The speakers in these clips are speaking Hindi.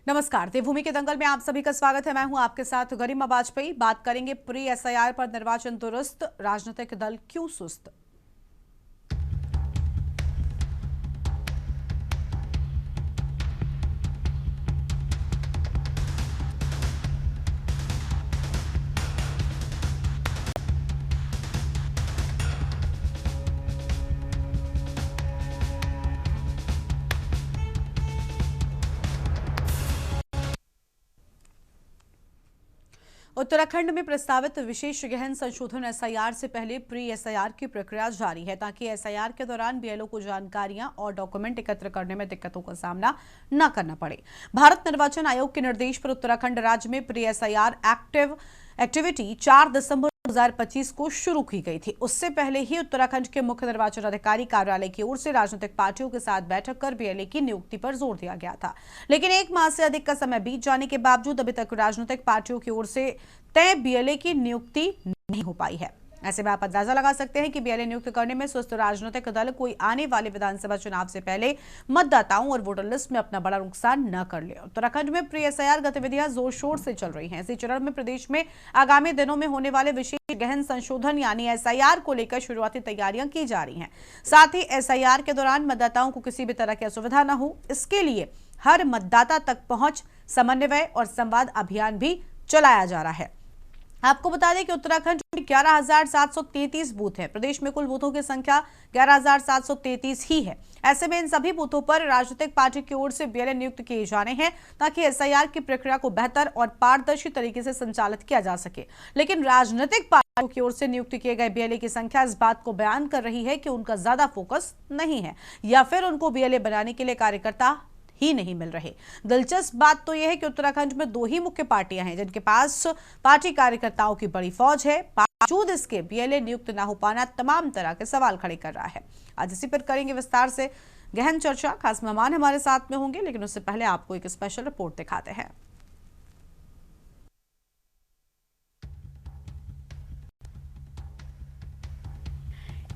नमस्कार, देवभूमि के दंगल में आप सभी का स्वागत है। मैं हूं आपके साथ गरिमा वाजपेयी। बात करेंगे प्री एसआईआर पर निर्वाचन दुरुस्त, राजनीतिक दल क्यों सुस्त। उत्तराखंड में प्रस्तावित विशेष गहन संशोधन एसआईआर से पहले प्री एसआईआर की प्रक्रिया जारी है, ताकि एसआईआर के दौरान बीएलओ को जानकारियां और डॉक्यूमेंट एकत्र करने में दिक्कतों का सामना न करना पड़े। भारत निर्वाचन आयोग के निर्देश पर उत्तराखंड राज्य में प्री एसआईआर एक्टिविटी 4 दिसंबर 2025 को शुरू की गई थी। उससे पहले ही उत्तराखंड के मुख्य निर्वाचन अधिकारी कार्यालय की ओर से राजनीतिक पार्टियों के साथ बैठक कर बीएलए की नियुक्ति पर जोर दिया गया था, लेकिन 1 माह से अधिक का समय बीत जाने के बावजूद अभी तक राजनीतिक पार्टियों की ओर से तय बीएलए की नियुक्ति नहीं हो पाई है। ऐसे में आप अंदाजा लगा सकते हैं कि बीएलए नियुक्त करने में सुस्त राजनीतिक दल कोई आने वाले विधानसभा चुनाव से पहले मतदाताओं और वोटर लिस्ट में अपना बड़ा नुकसान न कर ले। उत्तराखंड में प्री एसआईआर गतिविधियां जोर शोर से चल रही हैं। इसी चरण में प्रदेश में आगामी दिनों में होने वाले विशेष गहन संशोधन यानी एसआईआर को लेकर शुरुआती तैयारियां की जा रही हैं। साथ ही एसआईआर के दौरान मतदाताओं को किसी भी तरह की असुविधा न हो, इसके लिए हर मतदाता तक पहुंच, समन्वय और संवाद अभियान भी चलाया जा रहा है। आपको बता दें कि उत्तराखंड में 11,733 बूथ हैं। प्रदेश में कुल बूथों की संख्या 11,733 ही है। ऐसे में इन सभी बूथों पर राजनीतिक पार्टी की ओर से बीएलए नियुक्त किए जाने हैं, ताकि एसआईआर की प्रक्रिया को बेहतर और पारदर्शी तरीके से संचालित किया जा सके। लेकिन राजनीतिक पार्टियों की ओर से नियुक्त किए गए बीएलए की संख्या इस बात को बयान कर रही है कि उनका ज्यादा फोकस नहीं है, या फिर उनको बीएलए बनाने के लिए कार्यकर्ता ही नहीं मिल रहे। दिलचस्प बात तो यह है कि उत्तराखंड में 2 ही मुख्य पार्टियां हैं जिनके पास पार्टी कार्यकर्ताओं की बड़ी फौज है। बावजूद इसके बीएलए नियुक्त न हो पाना तमाम तरह के सवाल खड़े कर रहा है। आज इसी पर करेंगे विस्तार से गहन चर्चा। खास मेहमान हमारे साथ में होंगे, लेकिन उससे पहले आपको एक स्पेशल रिपोर्ट दिखाते हैं।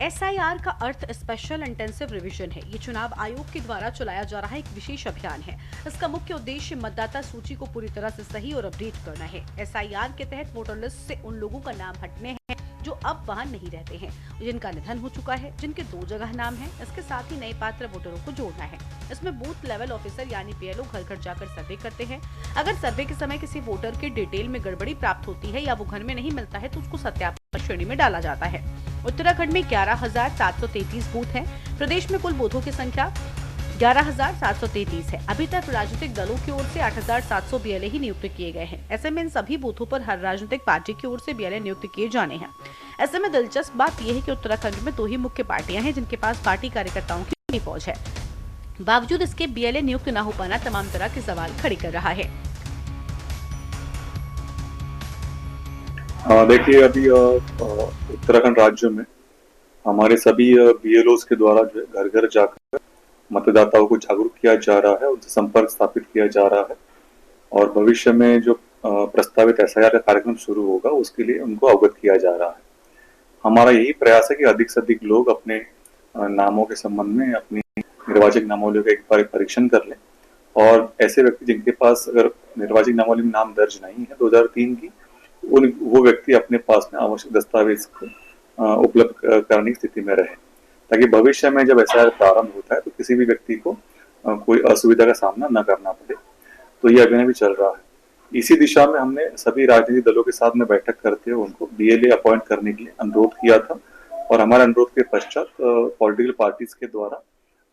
एसआईआर का अर्थ स्पेशल इंटेंसिव रिवीजन है। ये चुनाव आयोग के द्वारा चलाया जा रहा एक विशेष अभियान है। इसका मुख्य उद्देश्य मतदाता सूची को पूरी तरह से सही और अपडेट करना है। एसआईआर के तहत वोटर लिस्ट से उन लोगों का नाम हटने हैं जो अब वहां नहीं रहते हैं, जिनका निधन हो चुका है, जिनके 2 जगह नाम है। इसके साथ ही नए पात्र वोटरों को जोड़ना है। इसमें बूथ लेवल ऑफिसर यानी बीएलओ घर घर जाकर सर्वे करते हैं। अगर सर्वे के समय किसी वोटर के डिटेल में गड़बड़ी प्राप्त होती है या वो घर में नहीं मिलता है, तो उसको सत्यापन श्रेणी में डाला जाता है। उत्तराखंड में 11,733 बूथ हैं। प्रदेश में कुल बूथों की संख्या 11,733 है। अभी तक राजनीतिक दलों की ओर से 8,700 बीएलए ही नियुक्त किए गए हैं। ऐसे में इन सभी बूथों पर हर राजनीतिक पार्टी की ओर से बीएलए नियुक्त किए जाने हैं। ऐसे में दिलचस्प बात यह है कि उत्तराखंड में 2 ही मुख्य पार्टियां हैं जिनके पास पार्टी कार्यकर्ताओं की बड़ी फौज है। बावजूद इसके बीएलए नियुक्त न हो पाना तमाम तरह के सवाल खड़े कर रहा है। देखिए, अभी उत्तराखंड राज्य में हमारे सभी बीएलओ के द्वारा जो है घर घर जाकर मतदाताओं को जागरूक किया जा रहा है, उनसे संपर्क स्थापित किया जा रहा है और भविष्य में जो प्रस्तावित एसआईआर का कार्यक्रम शुरू होगा उसके लिए उनको अवगत किया जा रहा है। हमारा यही प्रयास है कि अधिक से अधिक लोग अपने नामों के संबंध में अपनी निर्वाचक नामावली का एक बार परीक्षण कर लें और ऐसे व्यक्ति जिनके पास अगर निर्वाचक नामावली में नाम दर्ज नहीं है 2003 की, वो व्यक्ति अपने पास में आवश्यक दस्तावेज को उपलब्ध करने की स्थिति में रहे, ताकि भविष्य में जब एसआईआर प्रारंभ होता है तो किसी भी व्यक्ति को कोई असुविधा का सामना न करना पड़े। तो ये अभियान भी चल रहा है। इसी दिशा में हमने सभी राजनीतिक दलों के साथ में बैठक करते हुए उनको बीएलए अपॉइंट करने के लिए अनुरोध किया था और हमारे अनुरोध के पश्चात पॉलिटिकल पार्टीज के द्वारा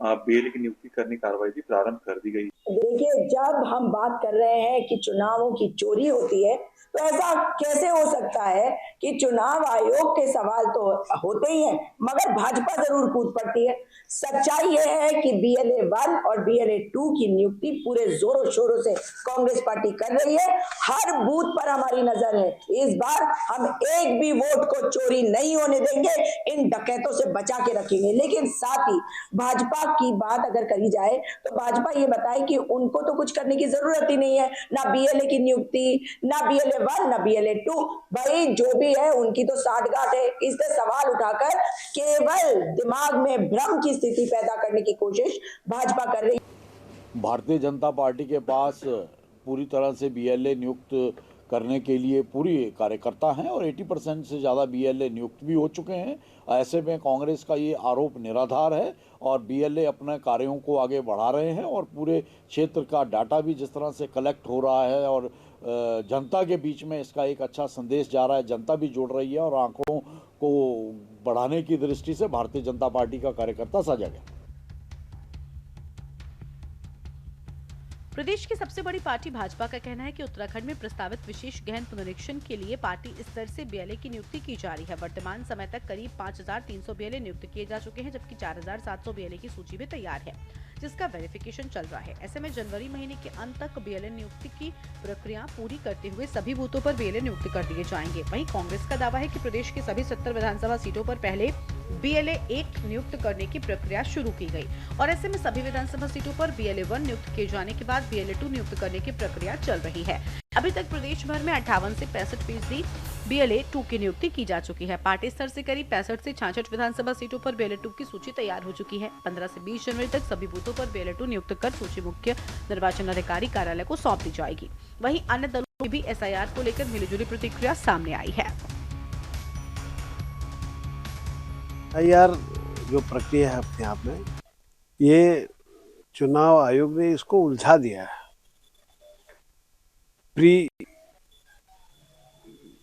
बीएलए की नियुक्ति करने की कार्रवाई भी प्रारंभ कर दी गई। देखिए, जब हम बात कर रहे हैं कि चुनावों की चोरी होती है, तो ऐसा कैसे हो सकता है कि चुनाव आयोग के सवाल तो होते ही हैं, मगर भाजपा जरूर कूद पड़ती है। सच्चाई यह है कि बीएलए 1 और बीएलए 2 की नियुक्ति पूरे जोरों शोरों से कांग्रेस पार्टी कर रही है। हर बूथ पर हमारी नजर है। इस बार हम एक भी वोट को चोरी नहीं होने देंगे, इन डकैतों से बचा के रखेंगे। लेकिन साथ ही भाजपा की बात अगर करी जाए तो भाजपा ये बताए कि उनको तो कुछ करने की जरूरत ही नहीं है, ना बीएलए की नियुक्ति, ना बीएलए 1 ना बीएलए 2। भाई जो भी है उनकी तो साठगांठ है। इससे सवाल उठाकर केवल दिमाग में भ्रम की स्थिति पैदा करने की कोशिश भाजपा कर रही है। भारतीय जनता पार्टी के पास पूरी तरह से बीएलए नियुक्त करने के लिए पूरी कार्यकर्ता हैं और 80% से ज़्यादा बीएलए नियुक्त भी हो चुके हैं। ऐसे में कांग्रेस का ये आरोप निराधार है और बीएलए अपने कार्यों को आगे बढ़ा रहे हैं और पूरे क्षेत्र का डाटा भी जिस तरह से कलेक्ट हो रहा है और जनता के बीच में इसका एक अच्छा संदेश जा रहा है, जनता भी जुड़ रही है और आंकड़ों को बढ़ाने की दृष्टि से भारतीय जनता पार्टी का कार्यकर्ता सजग है। प्रदेश की सबसे बड़ी पार्टी भाजपा का कहना है कि उत्तराखंड में प्रस्तावित विशेष गहन पुनरीक्षण के लिए पार्टी स्तर से बीएलए की नियुक्ति की जा रही है। वर्तमान समय तक करीब 5,300 बीएलए नियुक्त किए जा चुके हैं, जबकि 4,700 बीएलए की सूची भी तैयार है, जिसका वेरिफिकेशन चल रहा है। ऐसे में जनवरी महीने के अंत तक बीएलए नियुक्ति की प्रक्रिया पूरी करते हुए सभी बूथों पर बीएलए नियुक्त कर दिए जाएंगे। वहीं कांग्रेस का दावा है कि प्रदेश के सभी 70 विधानसभा सीटों पर पहले बीएलए 1 नियुक्त करने की प्रक्रिया शुरू की गई और ऐसे में सभी विधानसभा सीटों पर बीएलए 1 नियुक्त किए जाने के बाद बीएलए 2 नियुक्त करने की प्रक्रिया चल रही है। अभी तक प्रदेश भर में 58 से 65% बीएलए 2 की नियुक्ति की जा चुकी है। पार्टी स्तर से करीब 65 से 66 विधानसभा सीटों पर बीएलए 2 की सूची तैयार हो चुकी है। 15 से 20 जनवरी तक सभी बूथों पर बीएलए 2 नियुक्त कर सूची मुख्य निर्वाचन अधिकारी कार्यालय को सौंप दी जाएगी। वहीं अन्य दलों की भी एसआईआर को लेकर मिलीजुली प्रतिक्रिया सामने आई है। एसआईआर जो प्रक्रिया है अपने आप में, ये चुनाव आयोग ने इसको उलझा दिया है। प्री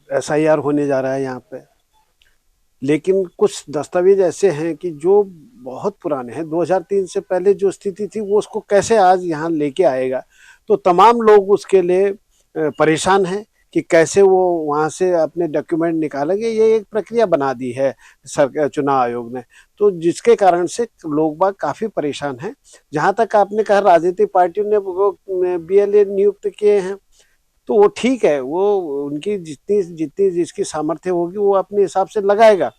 एसआईआर होने जा रहा है यहाँ पे, लेकिन कुछ दस्तावेज ऐसे हैं कि जो बहुत पुराने हैं। 2003 से पहले जो स्थिति थी वो उसको कैसे आज यहाँ लेके आएगा, तो तमाम लोग उसके लिए परेशान हैं कि कैसे वो वहाँ से अपने डॉक्यूमेंट निकालेंगे। ये एक प्रक्रिया बना दी है सरकार, चुनाव आयोग ने, तो जिसके कारण से लोग बाग काफ़ी परेशान हैं। जहाँ तक आपने कहा राजनीतिक पार्टियों ने वो बीएलए नियुक्त किए हैं, तो वो ठीक है, वो उनकी जितनी जिसकी सामर्थ्य होगी वो अपने हिसाब से लगाएगा,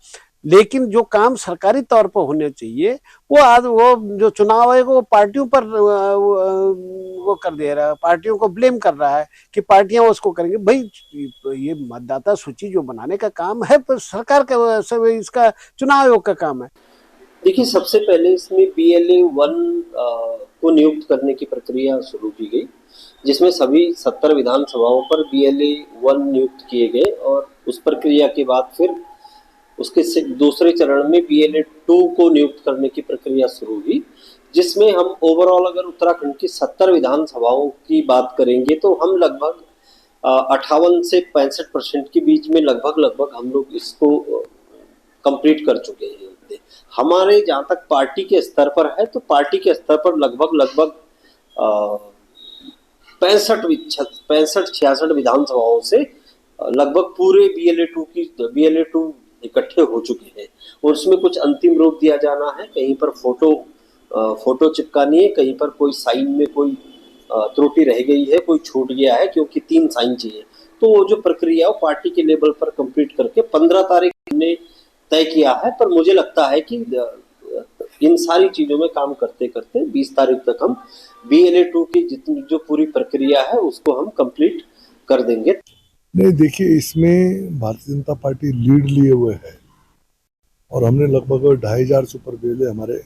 लेकिन जो काम सरकारी तौर पर होने चाहिए वो आज वो जो चुनाव आयोग वो पार्टियों पर वो कर दे रहा है, पार्टियों को ब्लेम कर रहा है कि पार्टियां उसको करेंगे। भाई ये मतदाता सूची जो बनाने का काम है पर सरकार का, इसका चुनाव आयोग का काम है। देखिए, सबसे पहले इसमें बीएलए 1 को नियुक्त करने की प्रक्रिया शुरू की गई, जिसमें सभी 70 विधानसभाओं पर बीएलए 1 नियुक्त किए गए और उस प्रक्रिया के बाद फिर उसके दूसरे चरण में बीएलए 2 को नियुक्त करने की प्रक्रिया शुरू हुई, जिसमें हम ओवरऑल अगर उत्तराखंड की 70 विधानसभाओं की बात करेंगे तो हम लगभग 58 से 65% के बीच में लगभग हम लोग इसको कंप्लीट कर चुके हैं। हमारे जहाँ तक पार्टी के स्तर पर है, तो पार्टी के स्तर पर लगभग 65-66 विधानसभाओं से लगभग पूरे बीएलए 2 इकट्ठे हो चुके हैं और उसमें कुछ अंतिम रूप दिया जाना है। कहीं पर फोटो चिपकानी है, कहीं पर कोई साइन में कोई त्रुटि रह गई है, कोई छूट गया है, क्योंकि 3 साइन चाहिए। तो वो जो प्रक्रिया वो पार्टी के लेवल पर कंप्लीट करके 15 तारीख हमने तय किया है, पर मुझे लगता है कि इन सारी चीजों में काम करते करते 20 तारीख तक हम बीएलए 2 की जितनी जो पूरी प्रक्रिया है उसको हम कंप्लीट कर देंगे। नहीं, देखिए, इसमें भारतीय जनता पार्टी लीड लिए हुए है और हमने लगभग 2500 से ऊपर बीएलए हमारे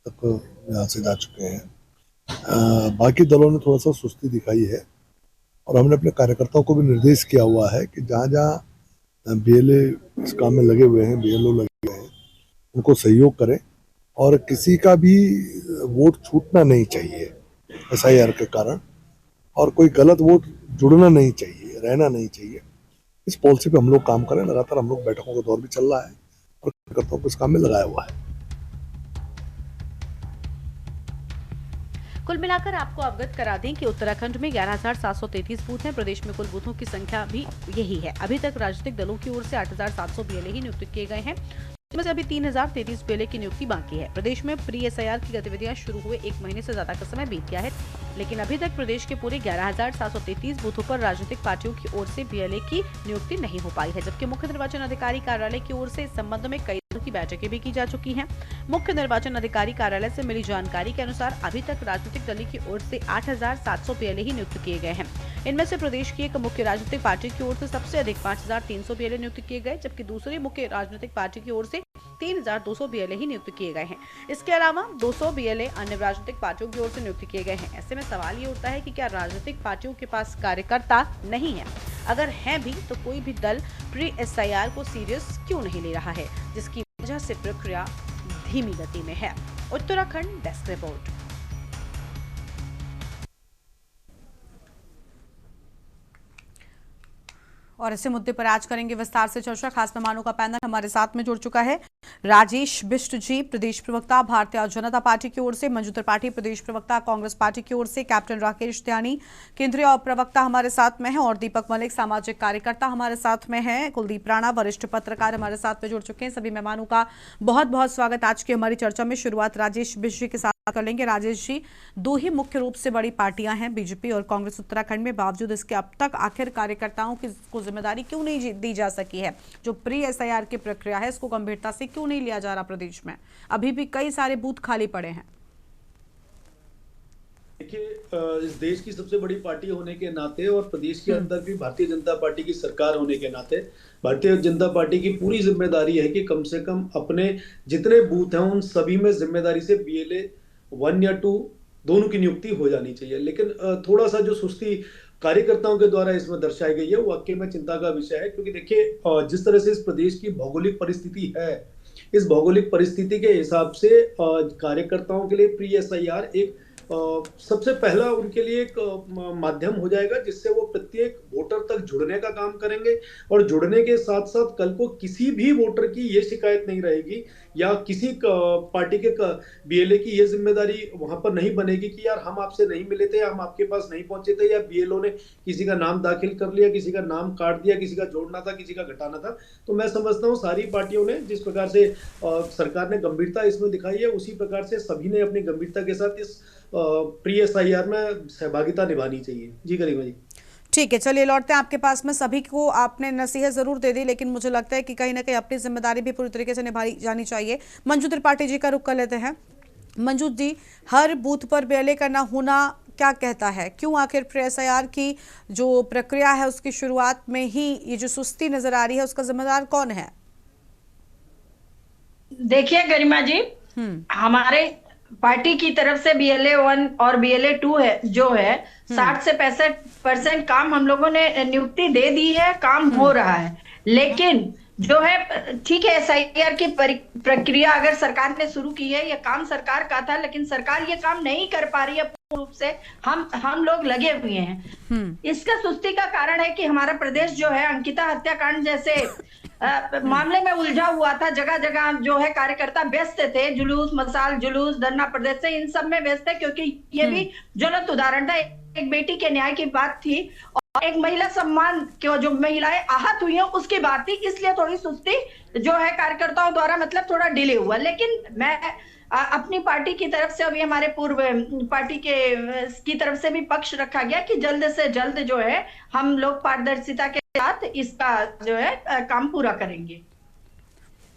तक यहाँ से जा चुके हैं। बाकी दलों ने थोड़ा सा सुस्ती दिखाई है और हमने अपने कार्यकर्ताओं को भी निर्देश किया हुआ है कि जहाँ जहाँ बीएलए इस काम में लगे हुए हैं, बीएलओ लगे हुए हैं, उनको सहयोग करें और किसी का भी वोट छूटना नहीं चाहिए एसआईआर के कारण, और कोई गलत वोट जुड़ना नहीं चाहिए, रहना नहीं चाहिए। इस पॉलिसी पे हम लोग काम करें। लगातार हम लोग बैठकों का दौर भी चल रहा है और कार्यकर्ताओं को इस काम में लगाया हुआ है। कुल मिलाकर आपको अवगत करा दें कि उत्तराखंड में 11,733 बूथ हैं। प्रदेश में कुल बूथों की संख्या भी यही है। अभी तक राजनीतिक दलों की ओर से 8,700 बीएलए ही नियुक्त किए गए हैं, जिसमें से अभी 3,033 बीएलए की नियुक्ति बाकी है। प्रदेश में प्री एसआईआर की गतिविधियां शुरू हुए 1 महीने से ज्यादा का समय बीत गया है, लेकिन अभी तक प्रदेश के पूरे 11,733 बूथों पर राजनीतिक पार्टियों की ओर से बीएलए की नियुक्ति नहीं हो पाई है, जबकि मुख्य निर्वाचन अधिकारी कार्यालय की ओर से इस संबंध में कई की बैठकें भी की जा चुकी हैं। मुख्य निर्वाचन अधिकारी कार्यालय से मिली जानकारी के अनुसार अभी तक राजनीतिक दल की ओर से 8,700 बीएलए ही नियुक्त किए गए हैं। इनमें से प्रदेश की एक मुख्य राजनीतिक पार्टी की ओर से सबसे अधिक 5,300 बीएलए नियुक्त किए गए, जबकि दूसरी मुख्य राजनीतिक पार्टी की ओर से 3,200 बीएलए ही नियुक्त किए गए हैं। इसके अलावा 200 बीएलए अन्य राजनीतिक पार्टियों की ओर से नियुक्त किए गए हैं। ऐसे में सवाल ये उठता है कि क्या राजनीतिक पार्टियों के पास कार्यकर्ता नहीं है? अगर हैं भी तो कोई भी दल प्री एसआईआर को सीरियस क्यों नहीं ले रहा है, जिसकी वजह से प्रक्रिया धीमी गति में है। Uttarakhand desk report. और इसी मुद्दे पर आज करेंगे विस्तार से चर्चा। खास मेहमानों का पैनल हमारे साथ में जुड़ चुका है। राजेश बिष्ट जी, प्रदेश प्रवक्ता भारतीय जनता पार्टी की ओर से, मंजू त्रिपाठी प्रदेश प्रवक्ता कांग्रेस पार्टी की ओर से, कैप्टन राकेश ध्यानी केंद्रीय प्रवक्ता हमारे साथ में हैं और दीपक मलिक सामाजिक कार्यकर्ता हमारे साथ में हैं। कुलदीप राणा वरिष्ठ पत्रकार हमारे साथ में जुड़ चुके हैं। सभी मेहमानों का बहुत बहुत स्वागत। आज की हमारी चर्चा में शुरुआत राजेश बिष्ट जी के साथ कर लेंगे। राजेश जी, दो ही मुख्य रूप से बड़ी पार्टियां हैं, बीजेपी और कांग्रेस उत्तराखंड में, बावजूद इसके अब तक आखिर कार्यकर्ताओं को जिम्मेदारी क्यों नहीं दी जा सकी है? जो प्री एसआईआर की प्रक्रिया है इसको गंभीरता से क्यों नहीं लिया जा रहा प्रदेश में? अभी भी कई सारे बूथ खाली पड़े हैं। देखिए, इस देश की सबसे बड़ी पार्टी होने के नाते और प्रदेश के अंदर भी भारतीय जनता पार्टी की सरकार होने के नाते भारतीय जनता पार्टी की पूरी जिम्मेदारी है कि कम से कम अपने जितने बूथ हैं उन सभी में जिम्मेदारी से बीएलए 1 या 2 दोनों की नियुक्ति हो जानी चाहिए। लेकिन थोड़ा सा जो सुस्ती कार्यकर्ताओं के द्वारा इसमें दर्शाई गई है वो वाकई में चिंता का विषय है, क्योंकि देखिए जिस तरह से इस प्रदेश की भौगोलिक परिस्थिति है, इस भौगोलिक परिस्थिति के हिसाब से कार्यकर्ताओं के लिए प्री एसआईआर एक सबसे पहला उनके लिए एक माध्यम हो जाएगा जिससे वो प्रत्येक वोटर तक जुड़ने का काम करेंगे और जुड़ने के साथ साथ कल को किसी भी वोटर की ये शिकायत नहीं रहेगी या किसी पार्टी के बीएलए की ये जिम्मेदारी वहां पर नहीं बनेगी कि यार हम आपसे नहीं मिले थे, हम आपके पास नहीं पहुंचे थे, या बीएलओ ने किसी का नाम दाखिल कर लिया, किसी का नाम काट दिया, किसी का जोड़ना था, किसी का घटाना था। तो मैं समझता हूँ सारी पार्टियों ने जिस प्रकार से सरकार ने गंभीरता इसमें दिखाई है उसी प्रकार से सभी ने अपनी गंभीरता के साथ इस प्री एसआईआर में सहभागिता निभानी चाहिए। जी गरिमा जी। ठीक है, चलिए लौटते हैं आपके पास में। सभी को आपने नसीहत जरूर दे दी, लेकिन मुझे लगता है कि कहीं ना कहीं अपनी जिम्मेदारी भी पूरी तरीके से निभाई जानी चाहिए। मंजू त्रिपाठी जी का रुख कर लेते हैं। मंजू जी, हर बूथ पर बीएलए का ना होना क्या कहता है? क्यों आखिर प्री एसआईआर की जो प्रक्रिया है उसकी शुरुआत में ही ये जो सुस्ती नजर आ रही है उसका जिम्मेदार कौन है? देखिए गरिमा जी, हमारे पार्टी की तरफ से बीएलए 1 और बीएलए 2 है जो है 60 से 65% काम हम लोगों ने नियुक्ति दे दी है, काम हो रहा है। लेकिन जो है ठीक है, एसआईआर की प्रक्रिया अगर सरकार ने शुरू की है, ये काम सरकार का था, लेकिन सरकार ये काम नहीं कर पा रही है पूर्ण रूप से। हम लोग लगे हुए हैं। इसका सुस्ती का कारण है कि हमारा प्रदेश जो है अंकिता हत्याकांड जैसे मामले में उलझा हुआ था। जगह जगह जो है कार्यकर्ता व्यस्त थे, जुलूस, मसाल जुलूस, धरना प्रदर्शन, इन सब में व्यस्त थे, क्योंकि ये भी ज्वलंत उदाहरण था। एक बेटी के न्याय की बात थी और एक महिला सम्मान के जो महिलाएं आहत हुई हैं उसकी बात थी, इसलिए थोड़ी सुस्ती जो है कार्यकर्ताओं द्वारा मतलब थोड़ा डिले हुआ। लेकिन मैं अपनी पार्टी की तरफ से, अभी हमारे पूर्व पार्टी की तरफ से भी पक्ष रखा गया कि जल्द से जल्द जो है हम लोग पारदर्शिता के साथ इसका जो है काम पूरा करेंगे।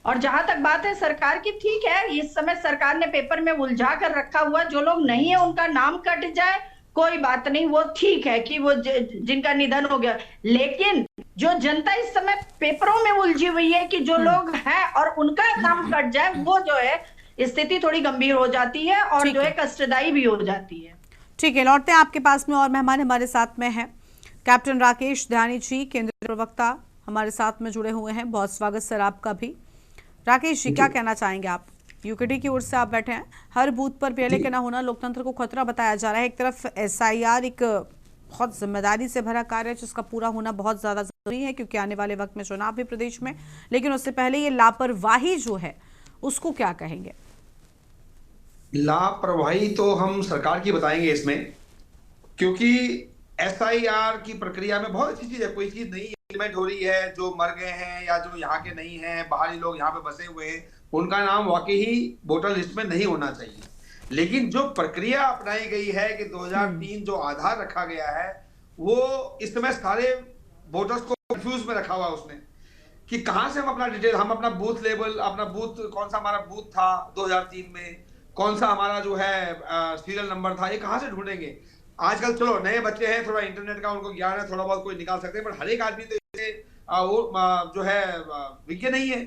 और जहां तक बात है सरकार की, ठीक है, इस समय सरकार ने पेपर में उलझा कर रखा हुआ, जो लोग नहीं है उनका नाम कट जाए कोई बात नहीं, वो ठीक है कि वो जिनका निधन हो गया। लेकिन जो जनता इस समय पेपरों में उलझी हुई है कि जो लोग हैं और उनका नाम कट जाए, वो जो है स्थिति थोड़ी गंभीर हो जाती है और जो है कष्टदायी भी हो जाती है। ठीक है, लौटते हैं आपके पास में और मेहमान हमारे साथ में हैं। कैप्टन राकेश ध्यानी जी, केंद्रीय प्रवक्ता हमारे साथ में जुड़े हुए हैं। बहुत स्वागत सर आपका भी। राकेश जी, क्या कहना चाहेंगे आप? यूकेडी की ओर से आप बैठे हैं। हर बूथ पर बीएलए का ना होना लोकतंत्र को खतरा बताया जा रहा है। एक तरफ एसआईआर एक बहुत जिम्मेदारी से भरा कार्य है जिसका पूरा होना बहुत ज्यादा जरूरी है, क्योंकि आने वाले वक्त में चुनाव भी प्रदेश में। लेकिन उससे पहले ये लापरवाही जो है उसको क्या कहेंगे? लापरवाही तो हम सरकार की बताएंगे इसमें, क्योंकि एसआईआर की प्रक्रिया में बहुत अच्छी चीज है, कोई चीज नई इम्प्लीमेंट हो रही है, जो मर गए हैं या जो यहाँ के नहीं हैं, बाहरी लोग यहाँ पे बसे हुए हैं, उनका नाम वाकई ही वोटर लिस्ट में नहीं होना चाहिए। लेकिन जो प्रक्रिया अपनाई गई है कि 2003 जो आधार रखा गया है, वो इस समय सारे वोटर्स को कंफ्यूज में रखा हुआ उसने कि कहाँ से हम अपना डिटेल, हम अपना बूथ लेवल, अपना बूथ कौन सा हमारा बूथ था 2003 में, कौन सा हमारा जो है सीरियल नंबर था, ये कहाँ से ढूंढेंगे? आजकल चलो नए बच्चे हैं, थोड़ा इंटरनेट का उनको ज्ञान है, थोड़ा बहुत कोई निकाल सकते हैं, पर हर एक आदमी तो इससे वो जो है विज्ञ नहीं है।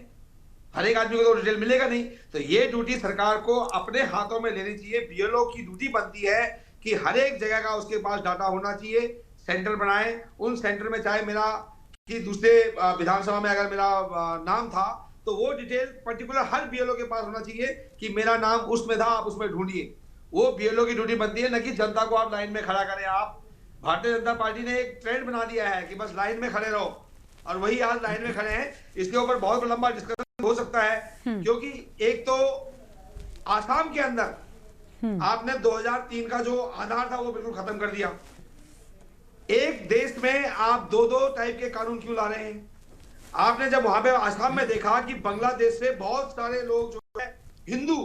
हर एक आदमी को तो डिटेल मिलेगा नहीं। तो ये ड्यूटी सरकार को अपने हाथों में लेनी चाहिए। बीएलओ की ड्यूटी बनती है कि हर एक जगह का उसके पास डाटा होना चाहिए, सेंटर बनाए, उन सेंटर में चाहे मेरा कि दूसरे विधानसभा में अगर मेरा नाम था तो वो डिटेल पर्टिकुलर हर बीएलओ के पास होना चाहिए कि मेरा नाम उसमें था, आप उसमें ढूंढिए। वो बीएलओ की ड्यूटी बनती है, न कि जनता को आप लाइन में खड़ा करें। आप भारतीय जनता पार्टी ने एक ट्रेंड बना दिया है कि बस लाइन में खड़े रहो, और वही आज लाइन में खड़े हैं। इसके ऊपर बहुत लंबा डिस्कशन हो सकता है, क्योंकि एक तो आसाम के अंदर आपने 2003 का जो आधार था वो बिल्कुल खत्म कर दिया। एक देश में आप दो टाइप के कानून क्यों ला रहे हैं? आपने जब वहां पे आसाम में देखा कि बांग्लादेश से बहुत सारे लोग जो है हिंदू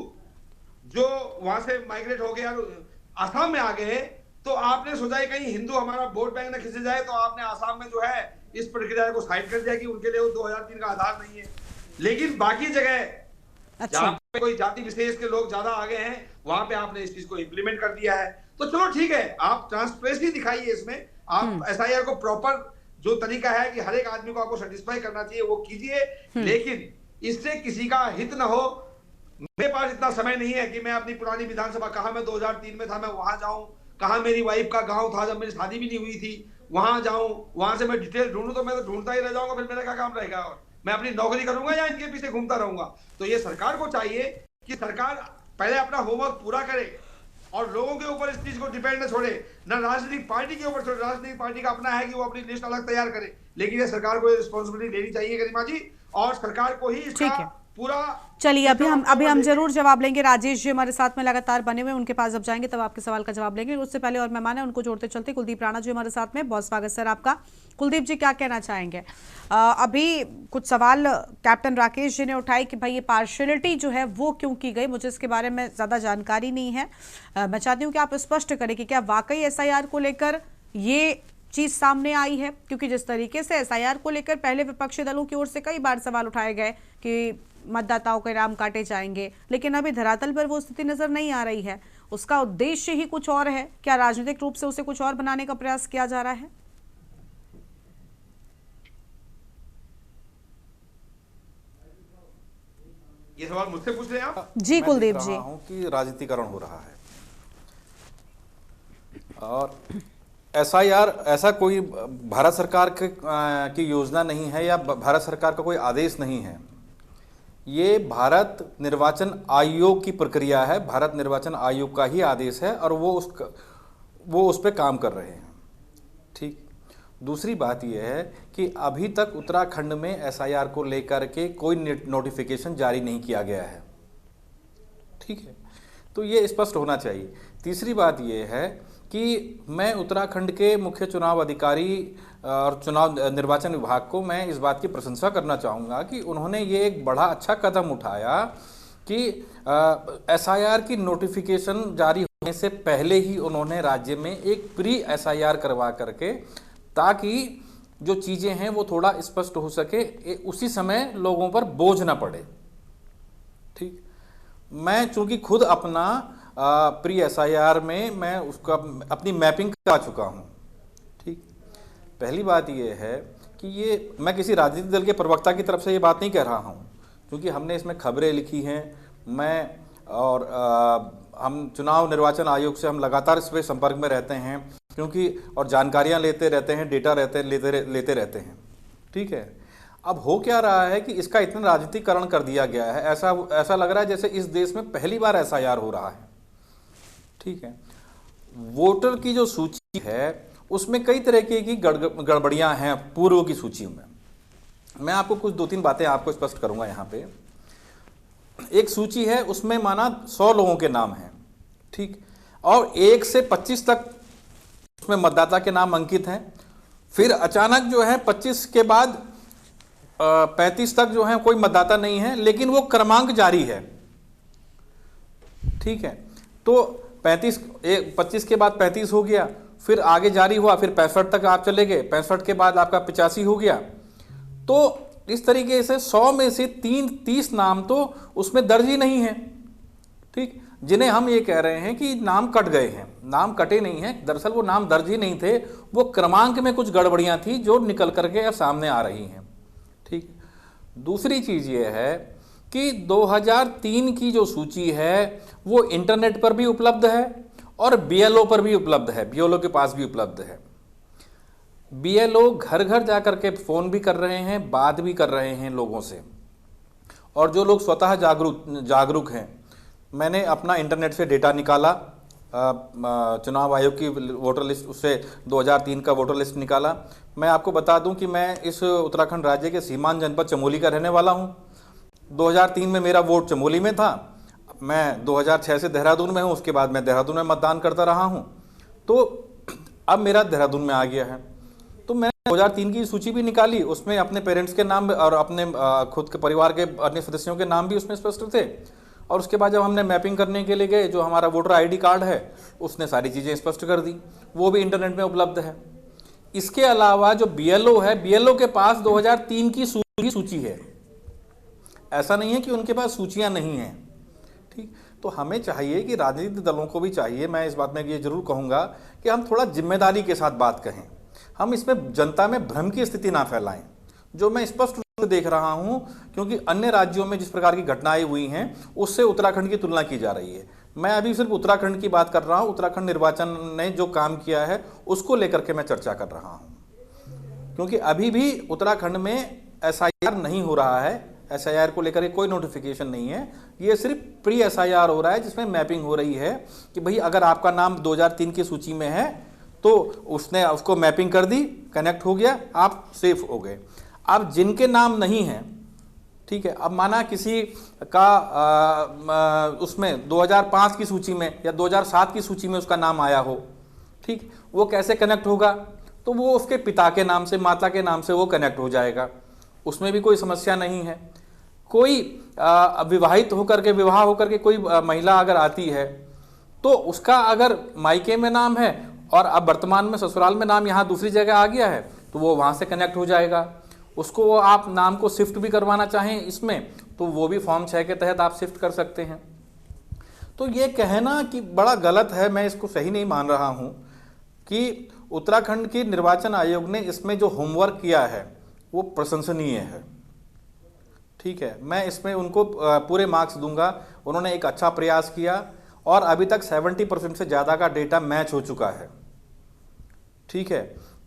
जो वहां से माइग्रेट हो गए और आसाम में आ गए, तो आपने सोचा कहीं हिंदू हमारा वोट बैंक न खिंचे जाए, तो आपने आसाम में जो है इस प्रक्रिया को साइड कर दिया कि उनके लिए वो 2003 का आधार नहीं है। लेकिन बाकी जगह जहां पे कोई जाति विशेष के लोग ज्यादा आ गए हैं, वहां पे आपने इस चीज को इंप्लीमेंट कर दिया है। तो चलो ठीक है, आप ट्रांसपेरेंसी दिखाइए इसमें, आप एसआईआर को प्रॉपर जो तरीका है कि हर एक आदमी को आपको सेटिस्फाई करना चाहिए वो कीजिए, लेकिन इससे किसी का हित ना हो। मेरे पास इतना समय नहीं है कि मैं अपनी पुरानी विधानसभा, कहा मैं 2003 में था, मैं वहां जाऊं, कहा मेरी वाइफ का गांव था जब मेरी शादी भी नहीं हुई थी, वहां जाऊं, वहां से मैं डिटेल ढूंढूं, तो मैं तो ढूंढता ही रह जाऊंगा, फिर मेरा क्या काम रहेगा? और मैं अपनी नौकरी करूंगा या इनके पीछे घूमता रहूंगा? तो ये सरकार को चाहिए कि सरकार पहले अपना होमवर्क पूरा करे और लोगों के ऊपर इस चीज को डिपेंड न छोड़े, न राजनीतिक पार्टी के ऊपर छोड़े। राजनीतिक पार्टी का अपना है कि वो अपनी लिस्ट अलग तैयार करे, लेकिन ये सरकार को ये रिस्पॉन्सिबिलिटी लेनी चाहिए गरिमा जी, और सरकार को ही इसका पूरा। चलिए अभी हम जरूर जवाब लेंगे। राजेश जी हमारे साथ में लगातार बने हुए, उनके पास जब जाएंगे तब आपके सवाल का जवाब लेंगे। उससे पहले और मेहमान है उनको जोड़ते चलते कुलदीप राणा जी हमारे साथ में, बहुत स्वागत सर आपका। कुलदीप जी क्या कहना चाहेंगे? अभी कुछ सवाल कैप्टन राकेश जी ने उठाए कि भाई ये पार्शियलिटी जो है वो क्यों की गई, मुझे इसके बारे में ज्यादा जानकारी नहीं है। मैं चाहती हूँ कि आप स्पष्ट करें कि क्या वाकई एसआईआर को लेकर ये चीज सामने आई है, क्योंकि जिस तरीके से एसआईआर को लेकर पहले विपक्षी दलों की ओर से कई बार सवाल उठाए गए कि मतदाताओं के नाम काटे जाएंगे, लेकिन अभी धरातल पर वो स्थिति नजर नहीं आ रही है। उसका उद्देश्य ही कुछ और है क्या? राजनीतिक रूप से उसे कुछ और बनाने का प्रयास किया जा रहा है? ये सवाल मुझसे पूछ रहे हैं आप? जी कुलदीप जी। कि राजनीतिकरण हो रहा है और एसआईआर ऐसा कोई भारत सरकार की योजना नहीं है या भारत सरकार का कोई आदेश नहीं है। ये भारत निर्वाचन आयोग की प्रक्रिया है, भारत निर्वाचन आयोग का ही आदेश है और वो उस पर काम कर रहे हैं। ठीक। दूसरी बात यह है कि अभी तक उत्तराखंड में एसआईआर को लेकर के कोई नोटिफिकेशन जारी नहीं किया गया है। ठीक है, तो ये स्पष्ट होना चाहिए। तीसरी बात यह है कि मैं उत्तराखंड के मुख्य चुनाव अधिकारी और चुनाव निर्वाचन विभाग को मैं इस बात की प्रशंसा करना चाहूँगा कि उन्होंने ये एक बड़ा अच्छा कदम उठाया कि एसआईआर की नोटिफिकेशन जारी होने से पहले ही उन्होंने राज्य में एक प्री एसआईआर करवा करके, ताकि जो चीज़ें हैं वो थोड़ा स्पष्ट हो सके, उसी समय लोगों पर बोझ ना पड़े। ठीक। मैं चूँकि खुद अपना प्री एसआईआर में मैं उसका अपनी मैपिंग करा चुका हूँ। ठीक। पहली बात ये है कि ये मैं किसी राजनीतिक दल के प्रवक्ता की तरफ से ये बात नहीं कह रहा हूँ, क्योंकि हमने इसमें खबरें लिखी हैं। मैं और हम चुनाव निर्वाचन आयोग से हम लगातार इस पर संपर्क में रहते हैं, क्योंकि और जानकारियाँ लेते रहते हैं, डेटा लेते रहते हैं। ठीक है। अब हो क्या रहा है कि इसका इतना राजनीतिकरण कर दिया गया है, ऐसा लग रहा है जैसे इस देश में पहली बार एसआईआर हो रहा है। ठीक है। वोटर की जो सूची है उसमें कई तरह की गड़बड़ियां हैं पूर्व की सूची में। मैं आपको कुछ 2-3 बातें आपको स्पष्ट करूंगा। यहाँ पे एक सूची है, उसमें माना 100 लोगों के नाम हैं। ठीक। और 1 से 25 तक उसमें मतदाता के नाम अंकित हैं। फिर अचानक जो है 25 के बाद 35 तक जो है कोई मतदाता नहीं है, लेकिन वो क्रमांक जारी है। ठीक है। तो 25 के बाद 35 हो गया, फिर आगे जारी हुआ, फिर 65 तक आप चले गए, 65 के बाद आपका 85 हो गया। तो इस तरीके से 100 में से 30 नाम तो उसमें दर्ज ही नहीं है। ठीक। जिन्हें हम ये कह रहे हैं कि नाम कट गए हैं। नाम कटे नहीं हैं, दरअसल वो नाम दर्ज ही नहीं थे, वो क्रमांक में कुछ गड़बड़ियां थी जो निकल करके अब सामने आ रही हैं। ठीक। दूसरी चीज़ ये है कि 2003 की जो सूची है वो इंटरनेट पर भी उपलब्ध है और बीएलओ पर भी उपलब्ध है, बीएलओ के पास भी उपलब्ध है। बीएलओ घर घर जाकर के फ़ोन भी कर रहे हैं, बात भी कर रहे हैं लोगों से, और जो लोग स्वतः जागरूक हैं, मैंने अपना इंटरनेट से डेटा निकाला, चुनाव आयोग की वोटर लिस्ट, उससे 2003 का वोटर लिस्ट निकाला। मैं आपको बता दूं कि मैं इस उत्तराखंड राज्य के सीमांत जनपद चमोली का रहने वाला हूं। 2003 में मेरा वोट चमोली में था, मैं 2006 से देहरादून में हूं, उसके बाद मैं देहरादून में मतदान करता रहा हूं, तो अब मेरा देहरादून में आ गया है। तो मैंने 2003 की सूची भी निकाली, उसमें अपने पेरेंट्स के नाम और अपने खुद के परिवार के अन्य सदस्यों के नाम भी उसमें स्पष्ट थे। और उसके बाद जब हमने मैपिंग करने के लिए गए, जो हमारा वोटर आईडी कार्ड है उसने सारी चीज़ें स्पष्ट कर दी, वो भी इंटरनेट में उपलब्ध है। इसके अलावा जो बीएलओ है, बीएलओ के पास 2003 की सूची है, ऐसा नहीं है कि उनके पास सूचियां नहीं हैं। ठीक, तो हमें चाहिए कि राजनीतिक दलों को भी चाहिए, मैं इस बात में ये जरूर कहूँगा कि हम थोड़ा जिम्मेदारी के साथ बात कहें, हम इसमें जनता में भ्रम की स्थिति ना फैलाएं, जो मैं स्पष्ट रूप से देख रहा हूं, क्योंकि अन्य राज्यों में जिस प्रकार की घटनाएं हुई हैं उससे उत्तराखंड की तुलना की जा रही है। मैं अभी सिर्फ उत्तराखंड की बात कर रहा हूं, उत्तराखंड निर्वाचन ने जो काम किया है उसको लेकर के मैं चर्चा कर रहा हूं, क्योंकि अभी भी उत्तराखंड में एसआईआर नहीं हो रहा है, एसआईआर को लेकर कोई नोटिफिकेशन नहीं है, ये सिर्फ प्री एसआईआर हो रहा है जिसमें मैपिंग हो रही है कि भाई अगर आपका नाम 2003 की सूची में है तो उसने उसको मैपिंग कर दी, कनेक्ट हो गया, आप सेफ हो गए। अब जिनके नाम नहीं है, ठीक है, अब माना किसी का उसमें 2005 की सूची में या 2007 की सूची में उसका नाम आया हो, ठीक, वो कैसे कनेक्ट होगा? तो वो उसके पिता के नाम से, माता के नाम से वो कनेक्ट हो जाएगा, उसमें भी कोई समस्या नहीं है। कोई विवाहित होकर के, विवाह होकर के कोई महिला अगर आती है तो उसका अगर मायके में नाम है और अब वर्तमान में ससुराल में नाम यहाँ दूसरी जगह आ गया है तो वो वहाँ से कनेक्ट हो जाएगा। उसको आप नाम को शिफ्ट भी करवाना चाहें इसमें तो वो भी फॉर्म 6 के तहत आप शिफ्ट कर सकते हैं। तो ये कहना कि बड़ा गलत है, मैं इसको सही नहीं मान रहा हूँ कि उत्तराखंड की निर्वाचन आयोग ने इसमें जो होमवर्क किया है वो प्रशंसनीय है। ठीक है, मैं इसमें उनको पूरे मार्क्स दूंगा, उन्होंने एक अच्छा प्रयास किया और अभी तक 70% से ज़्यादा का डेटा मैच हो चुका है। ठीक है,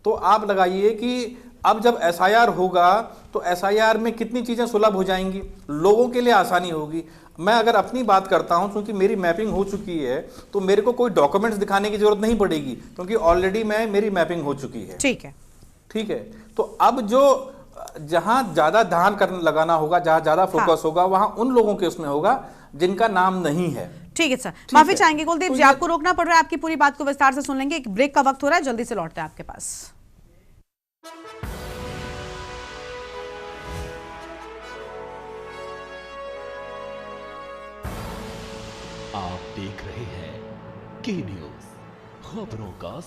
तो आप लगाइए कि अब जब एसआईआर होगा तो एसआईआर में कितनी चीज़ें सुलभ हो जाएंगी, लोगों के लिए आसानी होगी। मैं अगर अपनी बात करता हूं, क्योंकि मेरी मैपिंग हो चुकी है तो मेरे को कोई डॉक्यूमेंट्स दिखाने की जरूरत नहीं पड़ेगी, क्योंकि ऑलरेडी मेरी मैपिंग हो चुकी है। ठीक है, ठीक है, तो अब जो जहां ज़्यादा ध्यान लगाना होगा, जहां ज़्यादा फोकस होगा, वहां उन लोगों के उसमें होगा जिनका नाम नहीं है। ठीक है सर, माफी चाहेंगे कुलदीप जी, आपको रोकना पड़ रहा है, आपकी पूरी बात को विस्तार से सुन लेंगे, एक ब्रेक का वक्त हो रहा है, जल्दी से लौटते हैं आपके पास। आप देख रहे हैं के न्यूज, खबरों का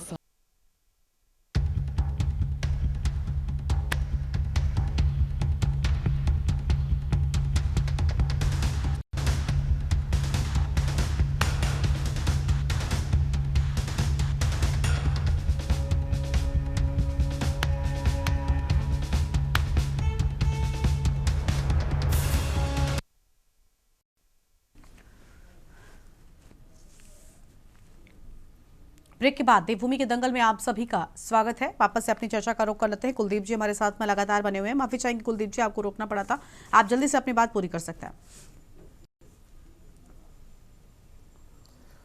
ब्रेक के बाद देवभूमि के दंगल में आप सभी का स्वागत है। वापस से अपनी चर्चा का रुख कर लेते हैं। कुलदीप जी हमारे साथ में लगातार बने हुए हैं। माफी चाहेंगे कुलदीप जी, आपको रोकना पड़ा था, आप जल्दी से अपनी बात पूरी कर सकते हैं।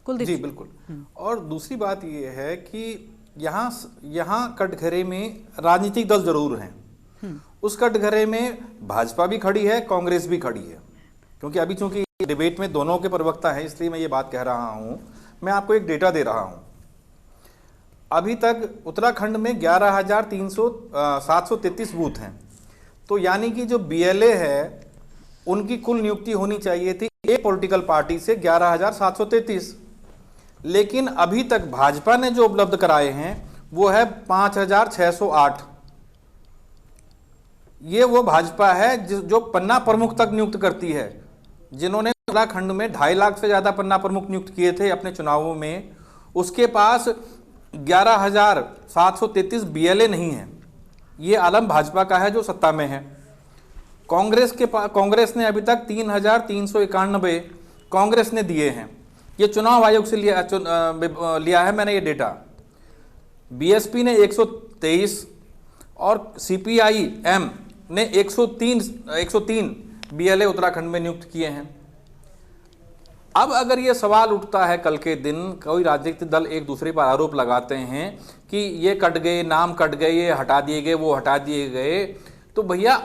कुलदीप जी बिल्कुल। और दूसरी बात यह है कि यहाँ कटघरे में राजनीतिक दल जरूर हैं, उस कटघरे में भाजपा भी खड़ी है, कांग्रेस भी खड़ी है, क्योंकि अभी चूंकि डिबेट में दोनों के प्रवक्ता हैं इसलिए मैं ये बात कह रहा हूं। मैं आपको एक डेटा दे रहा हूं, अभी तक उत्तराखंड में 11,733 बूथ हैं, तो यानी कि जो बीएलए है उनकी कुल नियुक्ति होनी चाहिए थी एक पॉलिटिकल पार्टी से 11,733, लेकिन अभी तक भाजपा ने जो उपलब्ध कराए हैं वो है 5,608। ये वो भाजपा है जो पन्ना प्रमुख तक नियुक्त करती है, जिन्होंने उत्तराखंड में 2.5 लाख से ज्यादा पन्ना प्रमुख नियुक्त किए थे अपने चुनावों में, उसके पास 11,733 बीएलए नहीं है। ये आलम भाजपा का है जो सत्ता में है। कांग्रेस ने अभी तक 3,391 कांग्रेस ने दिए हैं। ये चुनाव आयोग से लिया है मैंने ये डेटा। बीएसपी ने 123 और सीपीआई-एम ने 103 बीएलए उत्तराखंड में नियुक्त किए हैं। अब अगर ये सवाल उठता है कल के दिन, कोई राजनीतिक दल एक दूसरे पर आरोप लगाते हैं कि ये कट गए, नाम कट गए, ये हटा दिए गए, वो हटा दिए गए, तो भैया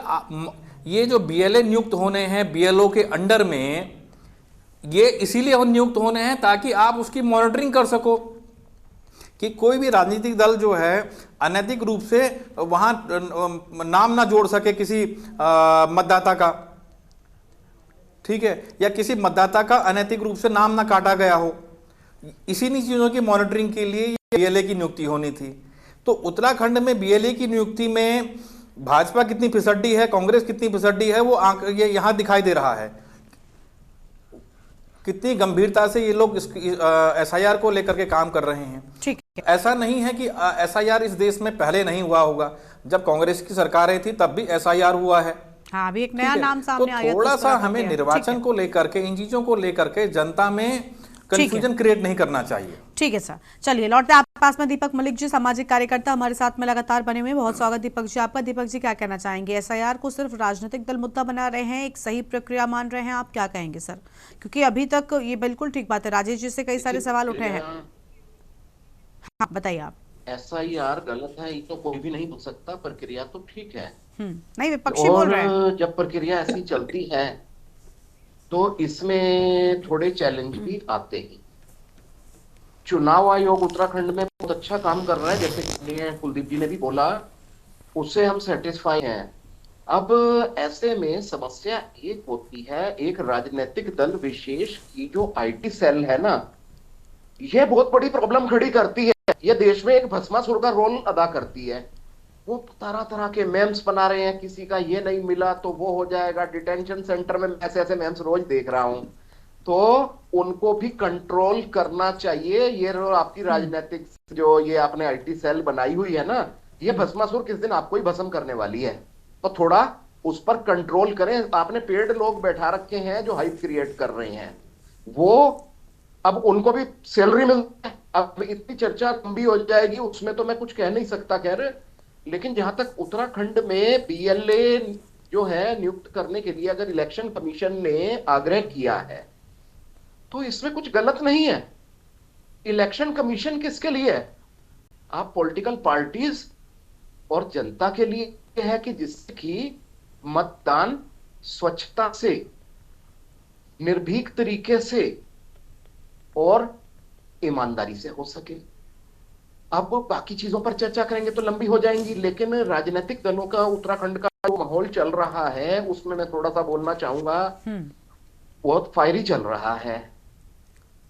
ये जो बीएलए नियुक्त होने हैं बीएलओ के अंडर में, ये इसीलिए नियुक्त होने हैं ताकि आप उसकी मॉनिटरिंग कर सको कि कोई भी राजनीतिक दल जो है अनैतिक रूप से वहां नाम ना जोड़ सके किसी मतदाता का, ठीक है, या किसी मतदाता का अनैतिक रूप से नाम ना काटा गया हो। इसी चीजों की मॉनिटरिंग के लिए बीएलए की नियुक्ति होनी थी। तो उत्तराखंड में बीएलए की नियुक्ति में भाजपा कितनी फिसड्डी है, कांग्रेस कितनी फिसड्डी है, वो ये यहां दिखाई दे रहा है। कितनी गंभीरता से ये लोग एसआईआर को लेकर के काम कर रहे हैं। ठीक है, ऐसा नहीं है कि एसआईआर इस देश में पहले नहीं हुआ होगा, जब कांग्रेस की सरकारें थी तब भी एसआईआर हुआ है। हाँ, अभी एक नया नाम सामने आया, तो थोड़ा सा हमें निर्वाचन को लेकर के, इन चीजों को लेकर के जनता में कंफ्यूजन क्रिएट नहीं करना चाहिए। ठीक है सर, चलिए लौटते हैं आपके पास में। दीपक मलिक जी, सामाजिक कार्यकर्ता, हमारे साथ में लगातार बने हुए, बहुत स्वागत दीपक जी आपका। दीपक जी, क्या कहना चाहेंगे? एसआईआर को सिर्फ राजनीतिक दल मुद्दा बना रहे हैं, एक सही प्रक्रिया मान रहे हैं, आप क्या कहेंगे सर? क्योंकि अभी तक ये बिल्कुल ठीक बात है, राजेश जी से कई सारे सवाल उठे हैं। हाँ, बताइए आप। एसआईआर गलत है ये तो कोई भी नहीं बोल सकता, प्रक्रिया तो ठीक है। नहीं, विपक्षी बोल रहे हैं। जब प्रक्रिया ऐसी चलती है तो इसमें थोड़े चैलेंज भी आते हैं। चुनाव आयोग उत्तराखंड में बहुत अच्छा काम कर रहा है, जैसे कुलदीप जी ने भी बोला, उससे हम सेटिस्फाई हैं। अब ऐसे में समस्या एक होती है, एक राजनीतिक दल विशेष की जो आईटी सेल है ना, यह बहुत बड़ी प्रॉब्लम खड़ी करती है। यह देश में एक भस्मासुर का रोल अदा करती है। वो तरह तरह के मेम्स बना रहे हैं, किसी का ये नहीं मिला तो वो हो जाएगा, डिटेंशन सेंटर में ऐसे ऐसे मेम्स रोज देख रहा हूं। तो उनको भी कंट्रोल करना चाहिए। ये आपकी राजनीतिक जो ये आपने आईटी सेल बनाई हुई है ना, ये भस्मासुर किस दिन आपको ही भस्म करने वाली है, तो थोड़ा उस पर कंट्रोल करें। आपने पेड लोग बैठा रखे हैं जो हाइप क्रिएट कर रहे हैं, वो अब उनको भी सैलरी मिलती है। अब इतनी चर्चा लंबी हो जाएगी, उसमें तो मैं कुछ कह नहीं सकता खैर। लेकिन जहां तक उत्तराखंड में बीएलए जो है नियुक्त करने के लिए अगर इलेक्शन कमीशन ने आग्रह किया है तो इसमें कुछ गलत नहीं है। इलेक्शन कमीशन किसके लिए है? आप पॉलिटिकल पार्टीज और जनता के लिए है कि जिससे कि मतदान स्वच्छता से, निर्भीक तरीके से और ईमानदारी से हो सके। अब बाकी चीजों पर चर्चा करेंगे तो लंबी हो जाएंगी, लेकिन राजनीतिक दलों का उत्तराखंड का जो माहौल चल रहा है उसमें मैं थोड़ा सा बोलना चाहूंगा। बहुत फायरी चल रहा है।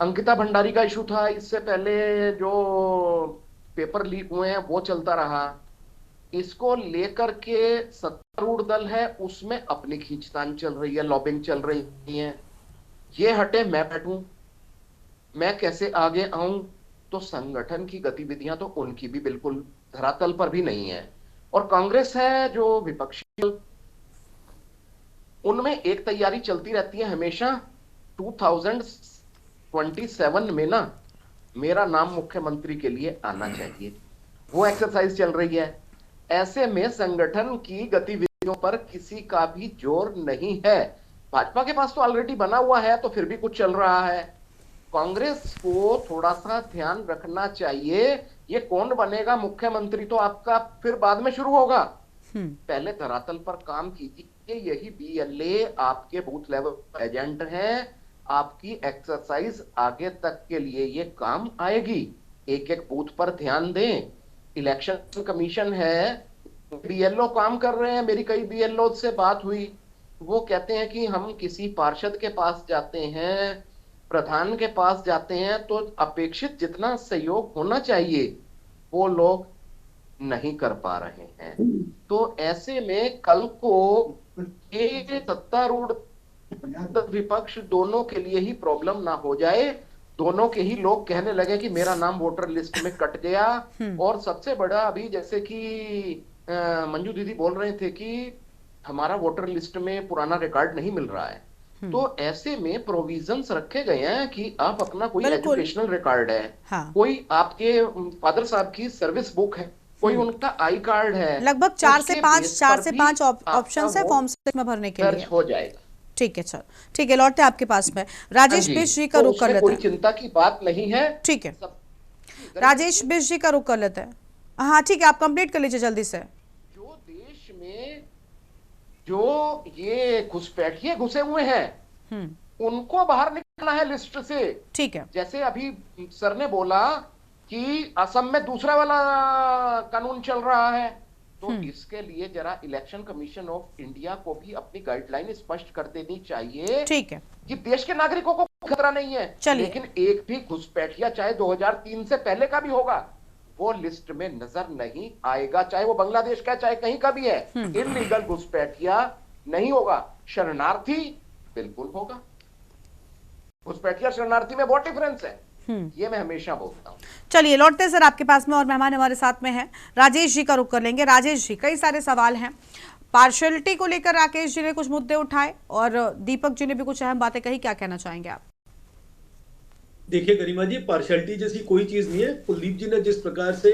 अंकिता भंडारी का इशू था, इससे पहले जो पेपर लीक हुए हैं वो चलता रहा। इसको लेकर के सत्तारूढ़ दल है उसमें अपनी खींचतान चल रही है, लॉबिंग चल रही है। ये हटे मैं बैठूं, मैं कैसे आगे आऊं, तो संगठन की गतिविधियां तो उनकी भी बिल्कुल धरातल पर भी नहीं है। और कांग्रेस है जो विपक्षी, उनमें एक तैयारी चलती रहती है हमेशा, 2027 में ना मेरा नाम मुख्यमंत्री के लिए आना चाहिए, वो एक्सरसाइज चल रही है। ऐसे में संगठन की गतिविधियों पर किसी का भी जोर नहीं है। भाजपा के पास तो ऑलरेडी बना हुआ है तो फिर भी कुछ चल रहा है। कांग्रेस को थोड़ा सा ध्यान रखना चाहिए। ये कौन बनेगा मुख्यमंत्री तो आपका फिर बाद में शुरू होगा, पहले धरातल पर काम कीजिए। यही बीएलए आपके बूथ लेवल एजेंट हैं, आपकी एक्सरसाइज आगे तक के लिए ये काम आएगी। एक एक बूथ पर ध्यान दें। इलेक्शन कमीशन है, बीएलओ काम कर रहे हैं। मेरी कई बीएलओ से बात हुई, वो कहते हैं कि हम किसी पार्षद के पास जाते हैं, प्रधान के पास जाते हैं तो अपेक्षित जितना सहयोग होना चाहिए वो लोग नहीं कर पा रहे हैं। तो ऐसे में कल को ये सत्तारूढ़ विपक्ष दोनों के लिए ही प्रॉब्लम ना हो जाए, दोनों के ही लोग कहने लगे कि मेरा नाम वोटर लिस्ट में कट गया। और सबसे बड़ा अभी जैसे कि मंजू दीदी बोल रहे थे कि हमारा वोटर लिस्ट में पुराना रिकॉर्ड नहीं मिल रहा है, तो ऐसे में प्रोविजंस रखे गए हैं कि आप अपना कोई एजुकेशनल रिकॉर्ड है, कोई आपके फादर साहब की सर्विस बुक है, कोई उनका आई कार्ड है, लगभग 4 से 5 ऑप्शंस है फॉर्म 6 में भरने के लिए, हो जाएगा। ठीक है, चल ठीक है, लौटते आपके पास में। राजेश बिष्ट जी का रुख कर लेते हैं। कोई चिंता की बात नहीं है। ठीक है, राजेश बिष्ट जी का रुख कर लेते हैं। हाँ ठीक है, आप कंप्लीट कर लीजिए जल्दी से। जो देश में जो ये घुसपैठिए घुसे हुए हैं उनको बाहर निकलना है लिस्ट से। ठीक है, जैसे अभी सर ने बोला कि असम में दूसरा वाला कानून चल रहा है, तो इसके लिए जरा इलेक्शन कमीशन ऑफ इंडिया को भी अपनी गाइडलाइन स्पष्ट कर देनी चाहिए। ठीक है, कि देश के नागरिकों को खतरा नहीं है, लेकिन एक भी घुसपैठिया चाहे 2003 से पहले का भी होगा वो लिस्ट में नजर नहीं आएगा, चाहे वो बांग्लादेश का चाहे कहीं का भी है। इल्लीगल घुसपैठिया नहीं होगा, शरणार्थी बिल्कुल होगा। घुसपैठिया शरणार्थी में बहुत डिफरेंस है, ये मैं हमेशा बोलता हूँ। चलिए लौटते सर आपके पास में, और मेहमान हमारे साथ में हैं, राजेश जी का रुख कर लेंगे। राजेश जी, कई सारे सवाल हैं पार्शियलिटी को लेकर, राकेश जी ने कुछ मुद्दे उठाए और दीपक जी ने भी कुछ अहम बातें कही, क्या कहना चाहेंगे आप? देखिए गरिमा जी, पार्शियलिटी जैसी कोई चीज नहीं है। कुलदीप जी ने जिस प्रकार से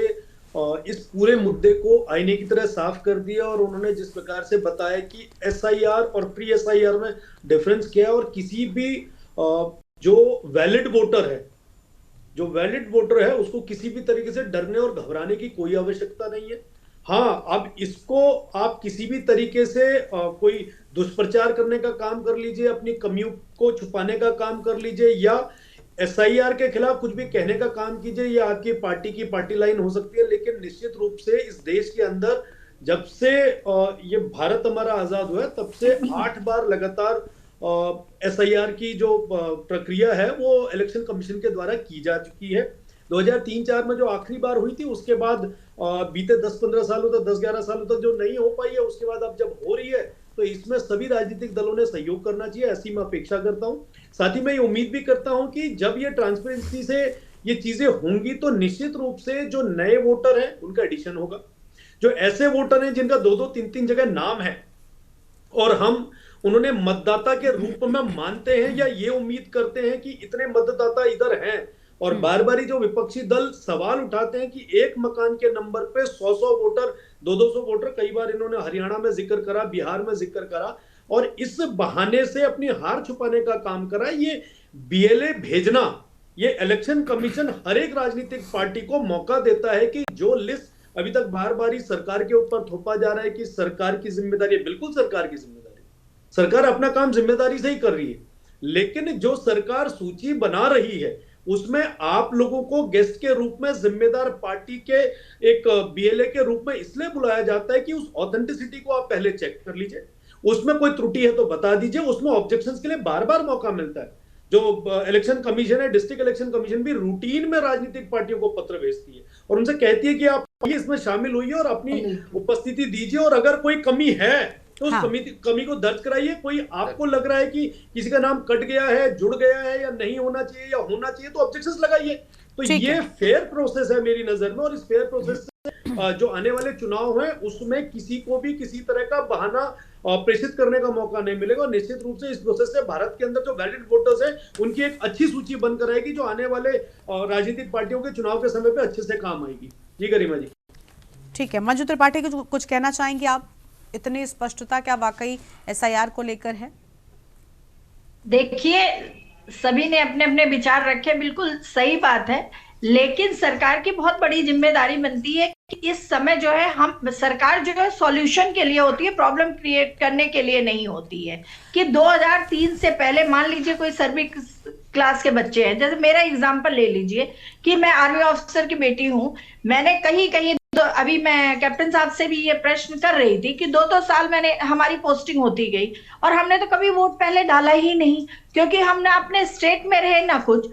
इस पूरे मुद्दे को आईने की तरह साफ कर दिया और उन्होंने जिस प्रकार से बताया कि एसआईआर और प्री एसआईआर में डिफरेंस क्या है, और किसी भी जो वैलिड वोटर है उसको किसी भी तरीके से डरने और घबराने की कोई आवश्यकता नहीं है। हाँ, अब इसको आप किसी भी तरीके से कोई दुष्प्रचार करने का काम कर लीजिए, अपनी कमियों को छुपाने का काम कर लीजिए, या एसआईआर के खिलाफ कुछ भी कहने का काम कीजिए, या आपकी पार्टी की पार्टी लाइन हो सकती है, लेकिन निश्चित रूप से इस देश के अंदर जब से ये भारत हमारा आजाद हुआ है तब से 8 बार लगातार एसआईआर की जो प्रक्रिया है वो इलेक्शन कमीशन के द्वारा की जा चुकी है। 2003-4 में जो आखिरी बार हुई थी, उसके बाद बीते 10-15 सालों तक, 10-11 सालों तक जो नहीं हो पाई है, उसके बाद अब जब हो रही है तो इसमें सभी राजनीतिक दलों ने सहयोग करना चाहिए, ऐसी मैं अपेक्षा करता हूं। साथ ही मैं ये उम्मीद भी करता हूं कि जब ये ट्रांसपेरेंसी से ये चीजें होंगी तो निश्चित रूप से जो नए वोटर हैं उनका एडिशन होगा। जो ऐसे वोटर हैं जिनका 2-2, 3-3 जगह नाम है और हम उन्होंने मतदाता के रूप में मानते हैं या ये उम्मीद करते हैं कि इतने मतदाता इधर हैं, और बार बार जो विपक्षी दल सवाल उठाते हैं कि एक मकान के नंबर पे 100-100 वोटर, 200-200 वोटर, कई बार इन्होंने हरियाणा में जिक्र करा, बिहार में जिक्र करा, और इस बहाने से अपनी हार छुपाने का काम करा। ये बीएलए भेजना, ये इलेक्शन कमीशन हर एक राजनीतिक पार्टी को मौका देता है कि जो लिस्ट अभी तक बार बार सरकार के ऊपर थोपा जा रहा है कि सरकार की जिम्मेदारी है, बिल्कुल सरकार की जिम्मेदारी, सरकार अपना काम जिम्मेदारी से ही कर रही है, लेकिन जो सरकार सूची बना रही है उसमें आप लोगों को गेस्ट के रूप में जिम्मेदार पार्टी के एक बीएलए के रूप में इसलिए बुलाया जाता है कि उस ऑथेंटिसिटी को आप पहले चेक कर लीजिए, उसमें कोई त्रुटि है तो बता दीजिए, उसमें ऑब्जेक्शंस के लिए बार बार मौका मिलता है। जो इलेक्शन कमीशन है, डिस्ट्रिक्ट इलेक्शन कमीशन भी रूटीन में राजनीतिक पार्टियों को पत्र भेजती है और उनसे कहती है कि आप इसमें शामिल होइए और अपनी उपस्थिति दीजिए, और अगर कोई कमी है तो उस कमी को दर्ज कराइए। कोई आपको लग रहा है कि किसी का नाम कट गया है, जुड़ गया है, या नहीं होना चाहिए या होना चाहिए, तो ऑब्जेक्शंस लगाइए। तो ये फेयर प्रोसेस है मेरी नजर में, और इस फेयर प्रोसेस से जो आने वाले चुनाव हैं उसमें किसी को भी किसी तरह का बहाना प्रेषित करने का मौका नहीं मिलेगा। निश्चित रूप से इस प्रोसेस से भारत के अंदर जो वैलिड वोटर्स हैं उनकी एक अच्छी सूची बनकर आएगी, जो आने वाले राजनीतिक पार्टियों के चुनाव के समय पे अच्छे से काम आएगी। जी गरिमा जी। ठीक है, मंजू त्रिपाठी कुछ कहना चाहेंगे आप? इतनी स्पष्टता क्या वाकई एसआईआर को लेकर है? देखिए, सभी ने अपने अपने विचार रखे, बिल्कुल सही बात है, लेकिन सरकार की बहुत बड़ी जिम्मेदारी बनती है कि इस समय जो है हम सरकार जो है सॉल्यूशन के लिए होती है, प्रॉब्लम क्रिएट करने के लिए नहीं होती है। कि 2003 से पहले मान लीजिए कोई सर्विस क्लास के बच्चे हैं, जैसे मेरा एग्जांपल ले लीजिए कि मैं आर्मी ऑफिसर की बेटी हूं, मैंने कहीं कहीं तो अभी मैं कैप्टन साहब से भी ये प्रश्न कर रही थी कि 2-2 साल मैंने हमारी पोस्टिंग होती गई और हमने तो कभी वोट पहले डाला ही नहीं, क्योंकि हमने अपने स्टेट में रहे ना कुछ।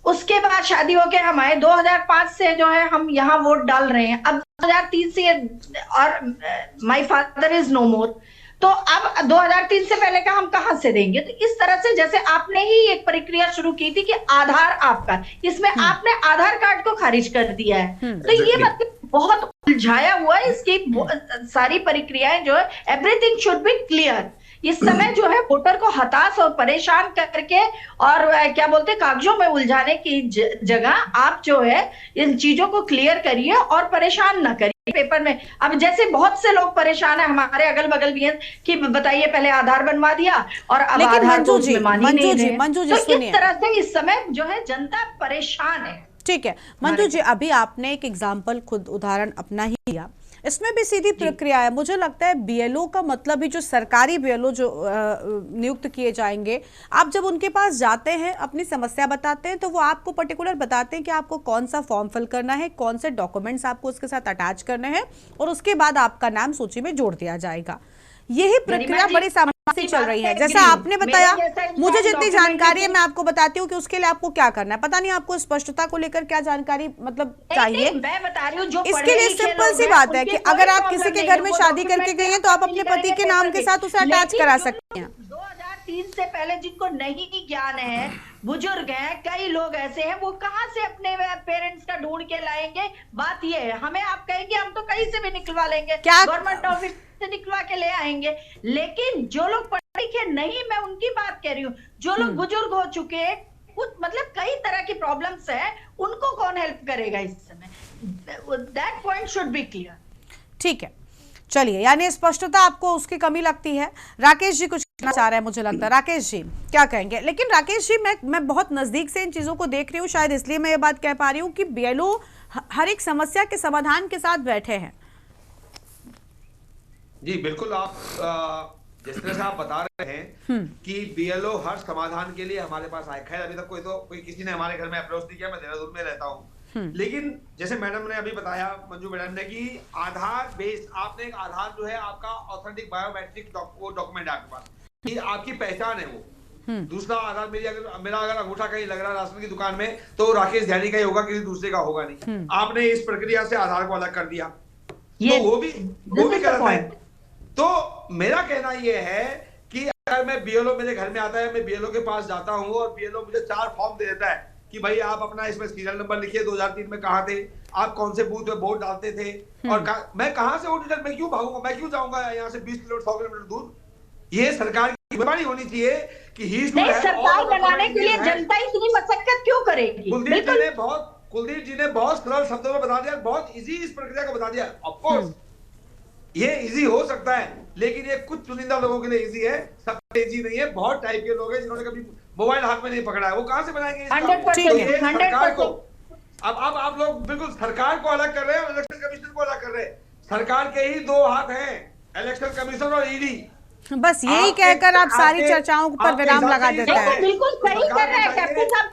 उसके बाद शादी होके हम आए, 2005 से जो है हम यहाँ वोट डाल रहे हैं, अब 2003 से, और माय फादर इज नो मोर, तो अब 2003 से पहले का हम कहां से देंगे? तो इस तरह से जैसे आपने ही एक प्रक्रिया शुरू की थी कि आधार आपका, इसमें आपने आधार कार्ड को खारिज कर दिया है, तो ये मतलब बहुत उलझाया हुआ है, इसकी सारी प्रक्रियाएं जो है, एवरीथिंग शुड बी क्लियर। इस समय जो है वोटर को हताश और परेशान करके और क्या बोलते हैं कागजों में उलझाने की जगह आप जो है इन चीजों को क्लियर करिए और परेशान ना करिए पेपर में। अब जैसे बहुत से लोग परेशान है, हमारे अगल बगल भी हैं कि बताइए पहले आधार बनवा दिया और अब आधार को उसमें मान ही नहीं रहे। तो इस तरह से इस समय जो है जनता परेशान है। ठीक है मंजू जी, अभी आपने एक एग्जाम्पल खुद उदाहरण अपना ही लिया, इसमें भी सीधी प्रक्रिया है। मुझे लगता है बीएलओ का मतलब ही जो सरकारी बीएलओ जो नियुक्त किए जाएंगे, आप जब उनके पास जाते हैं अपनी समस्या बताते हैं तो वो आपको पर्टिकुलर बताते हैं कि आपको कौन सा फॉर्म फिल करना है, कौन से डॉक्यूमेंट्स आपको उसके साथ अटैच करने हैं और उसके बाद आपका नाम सूची में जोड़ दिया जाएगा। यही प्रक्रिया बड़ी सामान्य से चल रही है। जैसा आपने बताया, मुझे जितनी जानकारी है मैं आपको बताती हूँ कि उसके लिए आपको क्या करना है। पता नहीं आपको स्पष्टता को लेकर क्या जानकारी मतलब चाहिए। मैं बता रही हूँ जो इसके लिए सिंपल सी बात है कि अगर आप किसी के घर में शादी करके गई हैं तो आप अपने पति के नाम के साथ उसे अटैच करा सकती हैं। 2003 से पहले जिनको नहीं ज्ञान है, बुजुर्ग हैं, कई लोग ऐसे हैं, वो कहाँ से अपने पेरेंट्स का ढूंढ के लाएंगे। बात ये है, हमें आप कहेंगे हम तो कहीं से भी निकलवा लेंगे, गवर्नमेंट ऑफिस से निकलवा के ले आएंगे। लेकिन जो लोग पढ़े लिखे नहीं, मैं उनकी बात कह रही हूँ, जो लोग बुजुर्ग हो चुके, कुछ मतलब कई तरह की प्रॉब्लम्स है, उनको कौन हेल्प करेगा इस समय? That point should be clear. ठीक है, चलिए, यानी स्पष्टता आपको उसकी कमी लगती है। राकेश जी कुछ कहना चाह रहे हैं मुझे लगता है। राकेश जी क्या कहेंगे? लेकिन राकेश जी मैं बहुत नजदीक से इन चीजों को देख रही हूँ, शायद इसलिए मैं ये बात कह पा रही हूँ कि बीएलओ हर एक समस्या के समाधान के साथ बैठे हैं। जी बिल्कुल, आप जिस तरह से आप बता रहे हैं कि बीएलओ हर समाधान के लिए हमारे पास आए। खैर अभी तक कोई किसी ने हमारे घर में अप्रोच नहीं किया, मैं देहरादून में रहता हूँ। लेकिन जैसे मैडम ने अभी बताया, मंजू मैडम ने, कि आधार बेस्ड आपने एक आधार जो है आपका ऑथेंटिक बायोमेट्रिक डॉक्यूमेंट आपके पास, कि आपकी पहचान है वो। दूसरा आधार मेरा अगर अंगूठा कहीं लग रहा है राशन की दुकान में तो राकेश ध्यानी का ही होगा, किसी दूसरे का होगा नहीं। आपने इस प्रक्रिया से आधार को अलग कर दिया, तो वो भी गलत है। तो मेरा कहना ये है कि अगर मैं बीएलओ मेरे घर में आता है, मैं बीएलओ के पास जाता हूँ और बीएलओ मुझे 4 फॉर्म दे देता है कि भाई आप अपना इसमें सीरियल नंबर लिखिए, 2003 में कहाँ थे आप, कौन से बूथ में वोट डालते थे, और मैं कहाँ से वोट, मैं क्यों भागूंगा, मैं क्यों जाऊंगा यहाँ से 20 किलोमीटर 100 किलोमीटर दूर। ये सरकार की जिम्मेदारी होनी चाहिए कि सरकार बनाने के लिए जनता इतनी मशक्कत क्यों करेगी? कुलदीप जी ने बहुत सरल शब्दों में बता दिया, बहुत इजी इस प्रक्रिया को बता दिया। ऑफकोर्स ये इजी हो सकता है, लेकिन ये कुछ चुनिंदा लोगों के लिए इजी है, सब इजी नहीं है। बहुत टाइप के लोग हैं जिन्होंने कभी मोबाइल हाथ में नहीं पकड़ा है, वो कहां से बनाएंगे? 100% को अब आप लोग बिल्कुल सरकार को अलग कर रहे हैं और इलेक्शन कमीशन को अलग कर रहे हैं। सरकार के ही 2 हाथ हैं, इलेक्शन कमीशन और ईडी। बस यही कहकर आप सारी चर्चाओं पर विराम लगा देते हैं। बिल्कुल सही कर रहे हैं कैप्टन साहब,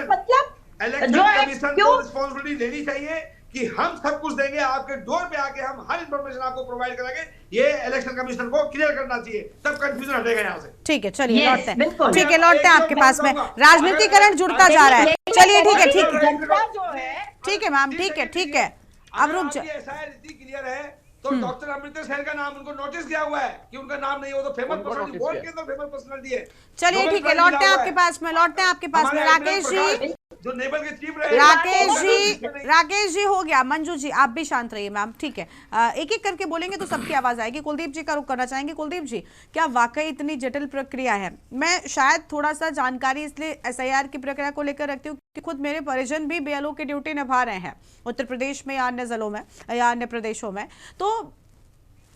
मतलब इलेक्शन कमीशन को रिस्पांसिबिलिटी लेनी चाहिए कि हम सब कुछ देंगे, आपके डोर पे आके हम हर इंफॉर्मेशन आपको प्रोवाइड कराएंगे। ये इलेक्शन कमीशन को क्लियर करना चाहिए, तब कंफ्यूजन हटेगा यहाँ से। ठीक है, चलिए लौटते हैं। ठीक है, लौटते हैं आपके पास में। राजनीतिकरण जुड़ता जा रहा है। चलिए ठीक है, ठीक है मैम, ठीक है। अब रुक जाए, इतनी क्लियर है तो डॉक्टर अमृता सेन का नाम उनको नोटिस किया हुआ है कि उनका नाम नहीं, वो तो फेमस पर्सनालिटी, बोर्ड के अंदर फेमस पर्सनालिटी है। चलिए ठीक है, लौटते हैं आपके पास में, राकेश जी, जो नेबल के चीफ रहे। राकेश जी हो गया। मंजू जी आप भी शांत रहिए मैम, ठीक है। एक एक करके बोलेंगे तो सबकी आवाज आएगी। कुलदीप जी का रुख करना चाहेंगे। कुलदीप जी, क्या वाकई इतनी जटिल प्रक्रिया है? मैं शायद थोड़ा सा जानकारी इसलिए एसआईआर की प्रक्रिया को लेकर रखती हूँ कि खुद मेरे परिजन भी बीएलओ की ड्यूटी निभा रहे हैं उत्तर प्रदेश में या अन्य जिलों में या अन्य प्रदेशों में। तो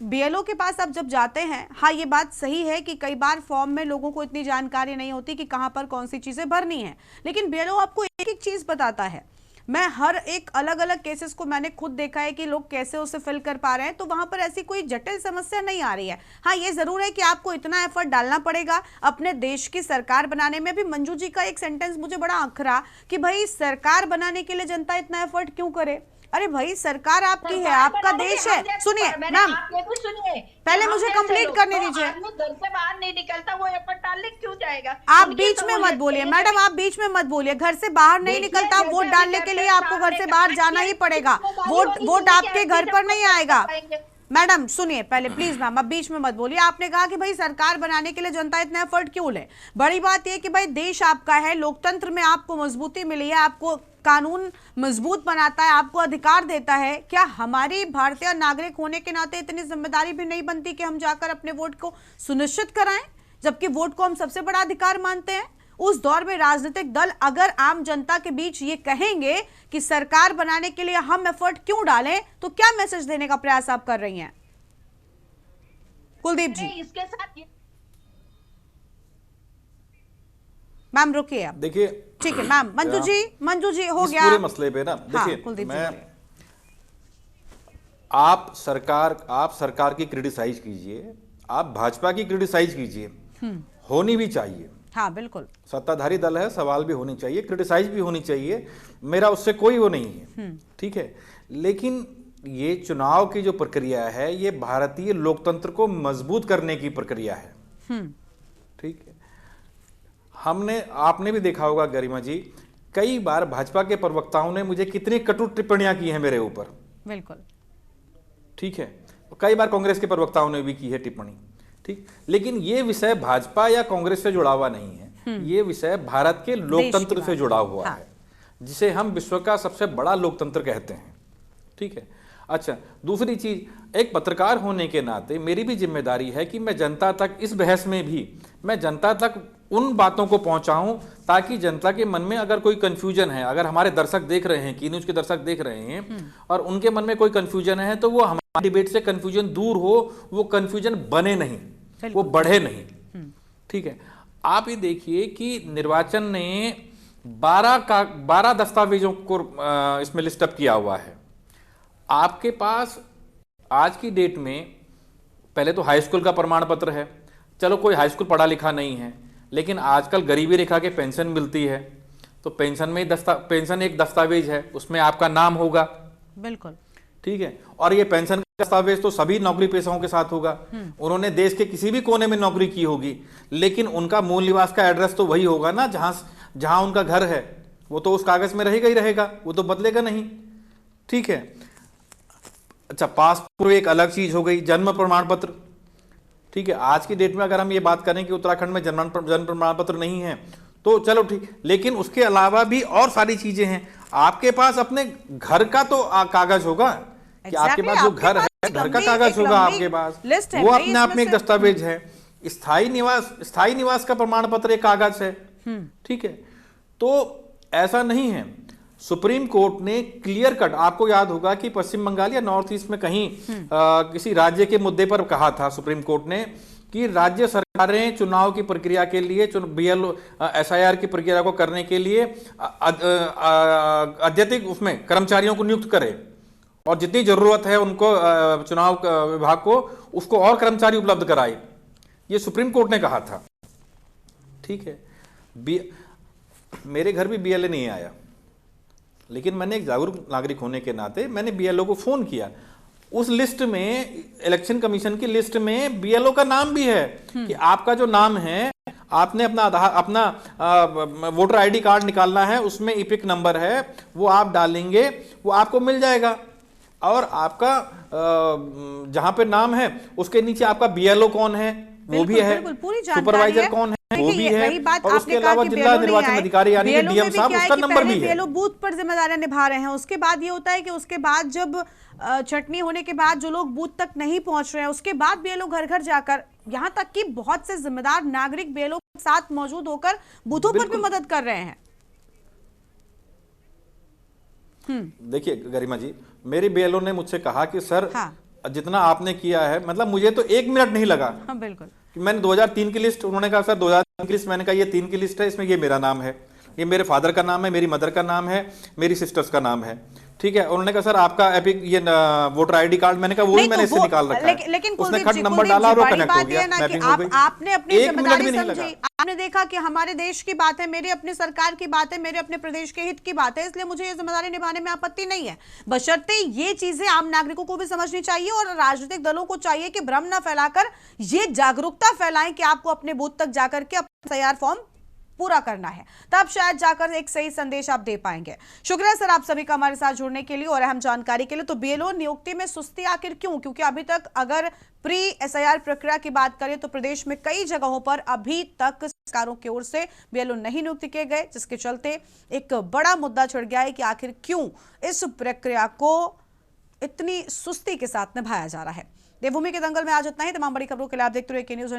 बीएलओ के पास आप जब जाते हैं, हाँ ये बात सही है कि कई बार फॉर्म में लोगों को इतनी जानकारी नहीं होती कि कहाँ पर कौन सी चीजें भरनी है, लेकिन बीएलओ आपको एक एक चीज बताता है। मैं हर एक अलग अलग केसेस को मैंने खुद देखा है कि लोग कैसे उसे फिल कर पा रहे हैं, तो वहां पर ऐसी कोई जटिल समस्या नहीं आ रही है। हाँ ये जरूर है कि आपको इतना एफर्ट डालना पड़ेगा अपने देश की सरकार बनाने में भी। मंजू जी का एक सेंटेंस मुझे बड़ा अखरा कि भाई सरकार बनाने के लिए जनता इतना एफर्ट क्यों करे। अरे भाई सरकार आपकी है, आपका देश है। सुनिए मैम, पहले मुझे कंप्लीट करने दीजिए। घर से बाहर नहीं निकलता, वो एफर्ट डालने क्यों जाएगा? आप बीच में मत बोलिए मैडम, आप बीच में मत बोलिए। घर से बाहर नहीं निकलता, वोट डालने के लिए आपको घर से बाहर जाना ही पड़ेगा। वोट आपके घर पर नहीं आएगा। मैडम सुनिए पहले प्लीज मैम, अब बीच में मत बोलिए। आपने कहा कि भाई सरकार बनाने के लिए जनता इतना एफर्ट क्यों ले। बड़ी बात यह कि भाई देश आपका है, लोकतंत्र में आपको मजबूती मिली है, आपको कानून मजबूत बनाता है, आपको अधिकार देता है। क्या हमारी भारतीय नागरिक होने के नाते इतनी जिम्मेदारी भी नहीं बनती कि हम जाकर अपने वोट को सुनिश्चित कराएं, जबकि वोट को हम सबसे बड़ा अधिकार मानते हैं। उस दौर में राजनीतिक दल अगर आम जनता के बीच ये कहेंगे कि सरकार बनाने के लिए हम एफर्ट क्यों डालें, तो क्या मैसेज देने का प्रयास आप कर रही हैं कुलदीप जी? इसके साथ मैम रुकिए आप, देखिए ठीक है मैम। मंजू जी हो गया पूरे मसले पे ना। देखिए आप सरकार की क्रिटिसाइज कीजिए, आप भाजपा की क्रिटिसाइज कीजिए, होनी भी चाहिए। हाँ बिल्कुल, सत्ताधारी दल है, सवाल भी होनी चाहिए, क्रिटिसाइज भी होनी चाहिए, मेरा उससे कोई वो नहीं है, ठीक है। लेकिन ये चुनाव की जो प्रक्रिया है ये भारतीय लोकतंत्र को मजबूत करने की प्रक्रिया है, ठीक है। आपने भी देखा होगा गरिमा जी, कई बार भाजपा के प्रवक्ताओं ने मुझे कितनी कटु टिप्पणियां की हैं मेरे ऊपर, बिल्कुल, ठीक है। कई बार कांग्रेस के प्रवक्ताओं ने भी की है टिप्पणी, ठीक। लेकिन ये विषय भाजपा या कांग्रेस से जुड़ा हुआ नहीं है, ये विषय भारत के लोकतंत्र से जुड़ा हुआ है, जिसे हम विश्व का सबसे बड़ा लोकतंत्र कहते हैं, ठीक है। अच्छा, दूसरी चीज, एक पत्रकार होने के नाते मेरी भी जिम्मेदारी है कि मैं जनता तक, इस बहस में भी मैं जनता तक उन बातों को पहुंचाऊं ताकि जनता के मन में अगर कोई कंफ्यूजन है, अगर हमारे दर्शक देख रहे हैं, की न्यूज के दर्शक देख रहे हैं और उनके मन में कोई कंफ्यूजन है, तो वो हमारी डिबेट से कंफ्यूजन दूर हो, वो कंफ्यूजन बने नहीं, वो बढ़े नहीं, ठीक है। आप ये देखिए कि निर्वाचन ने 12 दस्तावेजों को इसमें लिस्ट अप किया हुआ है। आपके पास आज की डेट में पहले तो हाई स्कूल का प्रमाण पत्र है, चलो कोई हाई स्कूल पढ़ा लिखा नहीं है, लेकिन आजकल गरीबी रेखा के पेंशन मिलती है, तो पेंशन में पेंशन एक दस्तावेज है, उसमें आपका नाम होगा, बिल्कुल, ठीक है। और ये पेंशन का दस्तावेज तो सभी नौकरी पेशाओं के साथ होगा, उन्होंने देश के किसी भी कोने में नौकरी की होगी, लेकिन उनका मूल निवास का एड्रेस तो वही होगा ना, जहां उनका घर है, वो तो उस कागज में रहेगा ही रहेगा, वो तो बदलेगा नहीं, ठीक है। अच्छा, पासपोर्ट एक अलग चीज हो गई, जन्म प्रमाण पत्र, ठीक है। आज की डेट में अगर हम ये बात करें कि उत्तराखंड में जन्म प्रमाण पत्र नहीं है तो चलो ठीक, लेकिन उसके अलावा भी और सारी चीजें हैं। आपके पास अपने घर का तो कागज होगा कि आपके पास जो घर है, घर का कागज होगा आपके पास, वो अपने आप में एक दस्तावेज है। स्थायी निवास का प्रमाण पत्र एक कागज है, ठीक है। तो ऐसा नहीं है, सुप्रीम कोर्ट ने क्लियर कट, आपको याद होगा कि पश्चिम बंगाल या नॉर्थ ईस्ट में कहीं किसी राज्य के मुद्दे पर कहा था सुप्रीम कोर्ट ने कि राज्य सरकारें चुनाव की प्रक्रिया के लिए, बीएलओ एसआईआर की प्रक्रिया को करने के लिए अत्यधिक उसमें कर्मचारियों को नियुक्त करें और जितनी जरूरत है उनको चुनाव विभाग को उसको और कर्मचारी उपलब्ध कराए, ये सुप्रीम कोर्ट ने कहा था, ठीक है। मेरे घर भी बीएलए नहीं आया, लेकिन मैंने एक जागरूक नागरिक होने के नाते मैंने बीएलओ को फोन किया। उस लिस्ट में, इलेक्शन कमीशन की लिस्ट में बीएलओ का नाम भी है कि आपका जो नाम है, आपने अपना वोटर आईडी कार्ड निकालना है, उसमें ईपिक नंबर है, वो आप डालेंगे, वो आपको मिल जाएगा। और आपका जहां पे नाम है उसके नीचे आपका बीएलओ कौन है वो भी है, सुपरवाइजर कौन है वो भी है, और उसके अलावा जिला निर्वाचन अधिकारी यानी कि डीएम साहब, उसका नंबर भी है। बीएलओ बूथ पर जिम्मेदारियां निभा रहे हैं। उसके बाद ये होता है कि उसके बाद जब छटनी होने के बाद जो लोग बूथ तक नहीं पहुंच रहे हैं, उसके बाद बीएलओ घर घर जाकर, यहां तक कि बहुत से जिम्मेदार नागरिक बीएलओ के साथ मौजूद होकर बूथों पर भी मदद कर रहे हैं। देखिए गरिमा जी, मेरे बीएलओ ने मुझसे कहा कि सर जितना आपने किया है, मतलब मुझे तो 1 मिनट नहीं लगा। हाँ, बिल्कुल। मैंने 2003 की लिस्ट, उन्होंने कहा सर 2003 की लिस्ट, मैंने कहा ये 3 की लिस्ट है, इसमें ये मेरा नाम है, ये मेरे फादर का नाम है, मेरी मदर का नाम है, मेरी सिस्टर्स का नाम है, ठीक है। उन्होंने कहा सर आपका एपिक ये वोटर आईडी कार्ड, मैंने कहा वो भी मैंने इससे निकाल रखा है, लेकिन उसने खट नंबर डाला और वो कनेक्ट हो गया, मैपिंग हो गई। आपने अपनी जिम्मेदारी समझी, आपने देखा कि हमारे देश की बात है, मेरी अपनी सरकार की बात है, मेरे अपने प्रदेश के हित की बात है, इसलिए मुझे ये जिम्मेदारी निभाने में आपत्ति नहीं है, बशर्ते ये चीजें आम नागरिकों को भी समझनी चाहिए और राजनीतिक दलों को चाहिए कि भ्रम न फैलाकर ये जागरूकता फैलाएं कि आपको अपने बूथ तक जाकर के अपना एसआईआर फॉर्म पूरा करना है, तब शायद जाकर एक सही संदेश आप दे पाएंगे। शुक्रिया सर आप सभी का हमारे साथ जुड़ने के लिए और अहम जानकारी के लिए। तो बीएलओ नियुक्ति में सुस्ती आखिर क्यों? क्योंकि अभी तक अगर प्री एसआईआर प्रक्रिया की बात करें तो प्रदेश में कई जगहों पर अभी तक सरकारों की ओर से बीएलओ नहीं नियुक्त किए गए, जिसके चलते एक बड़ा मुद्दा छिड़ गया है कि आखिर क्यों इस प्रक्रिया को इतनी सुस्ती के साथ निभाया जा रहा है। देवभूमि के दंगल में आज इतना ही। तमाम बड़ी खबरों के लिए आप देखते रहिए के न्यूज़।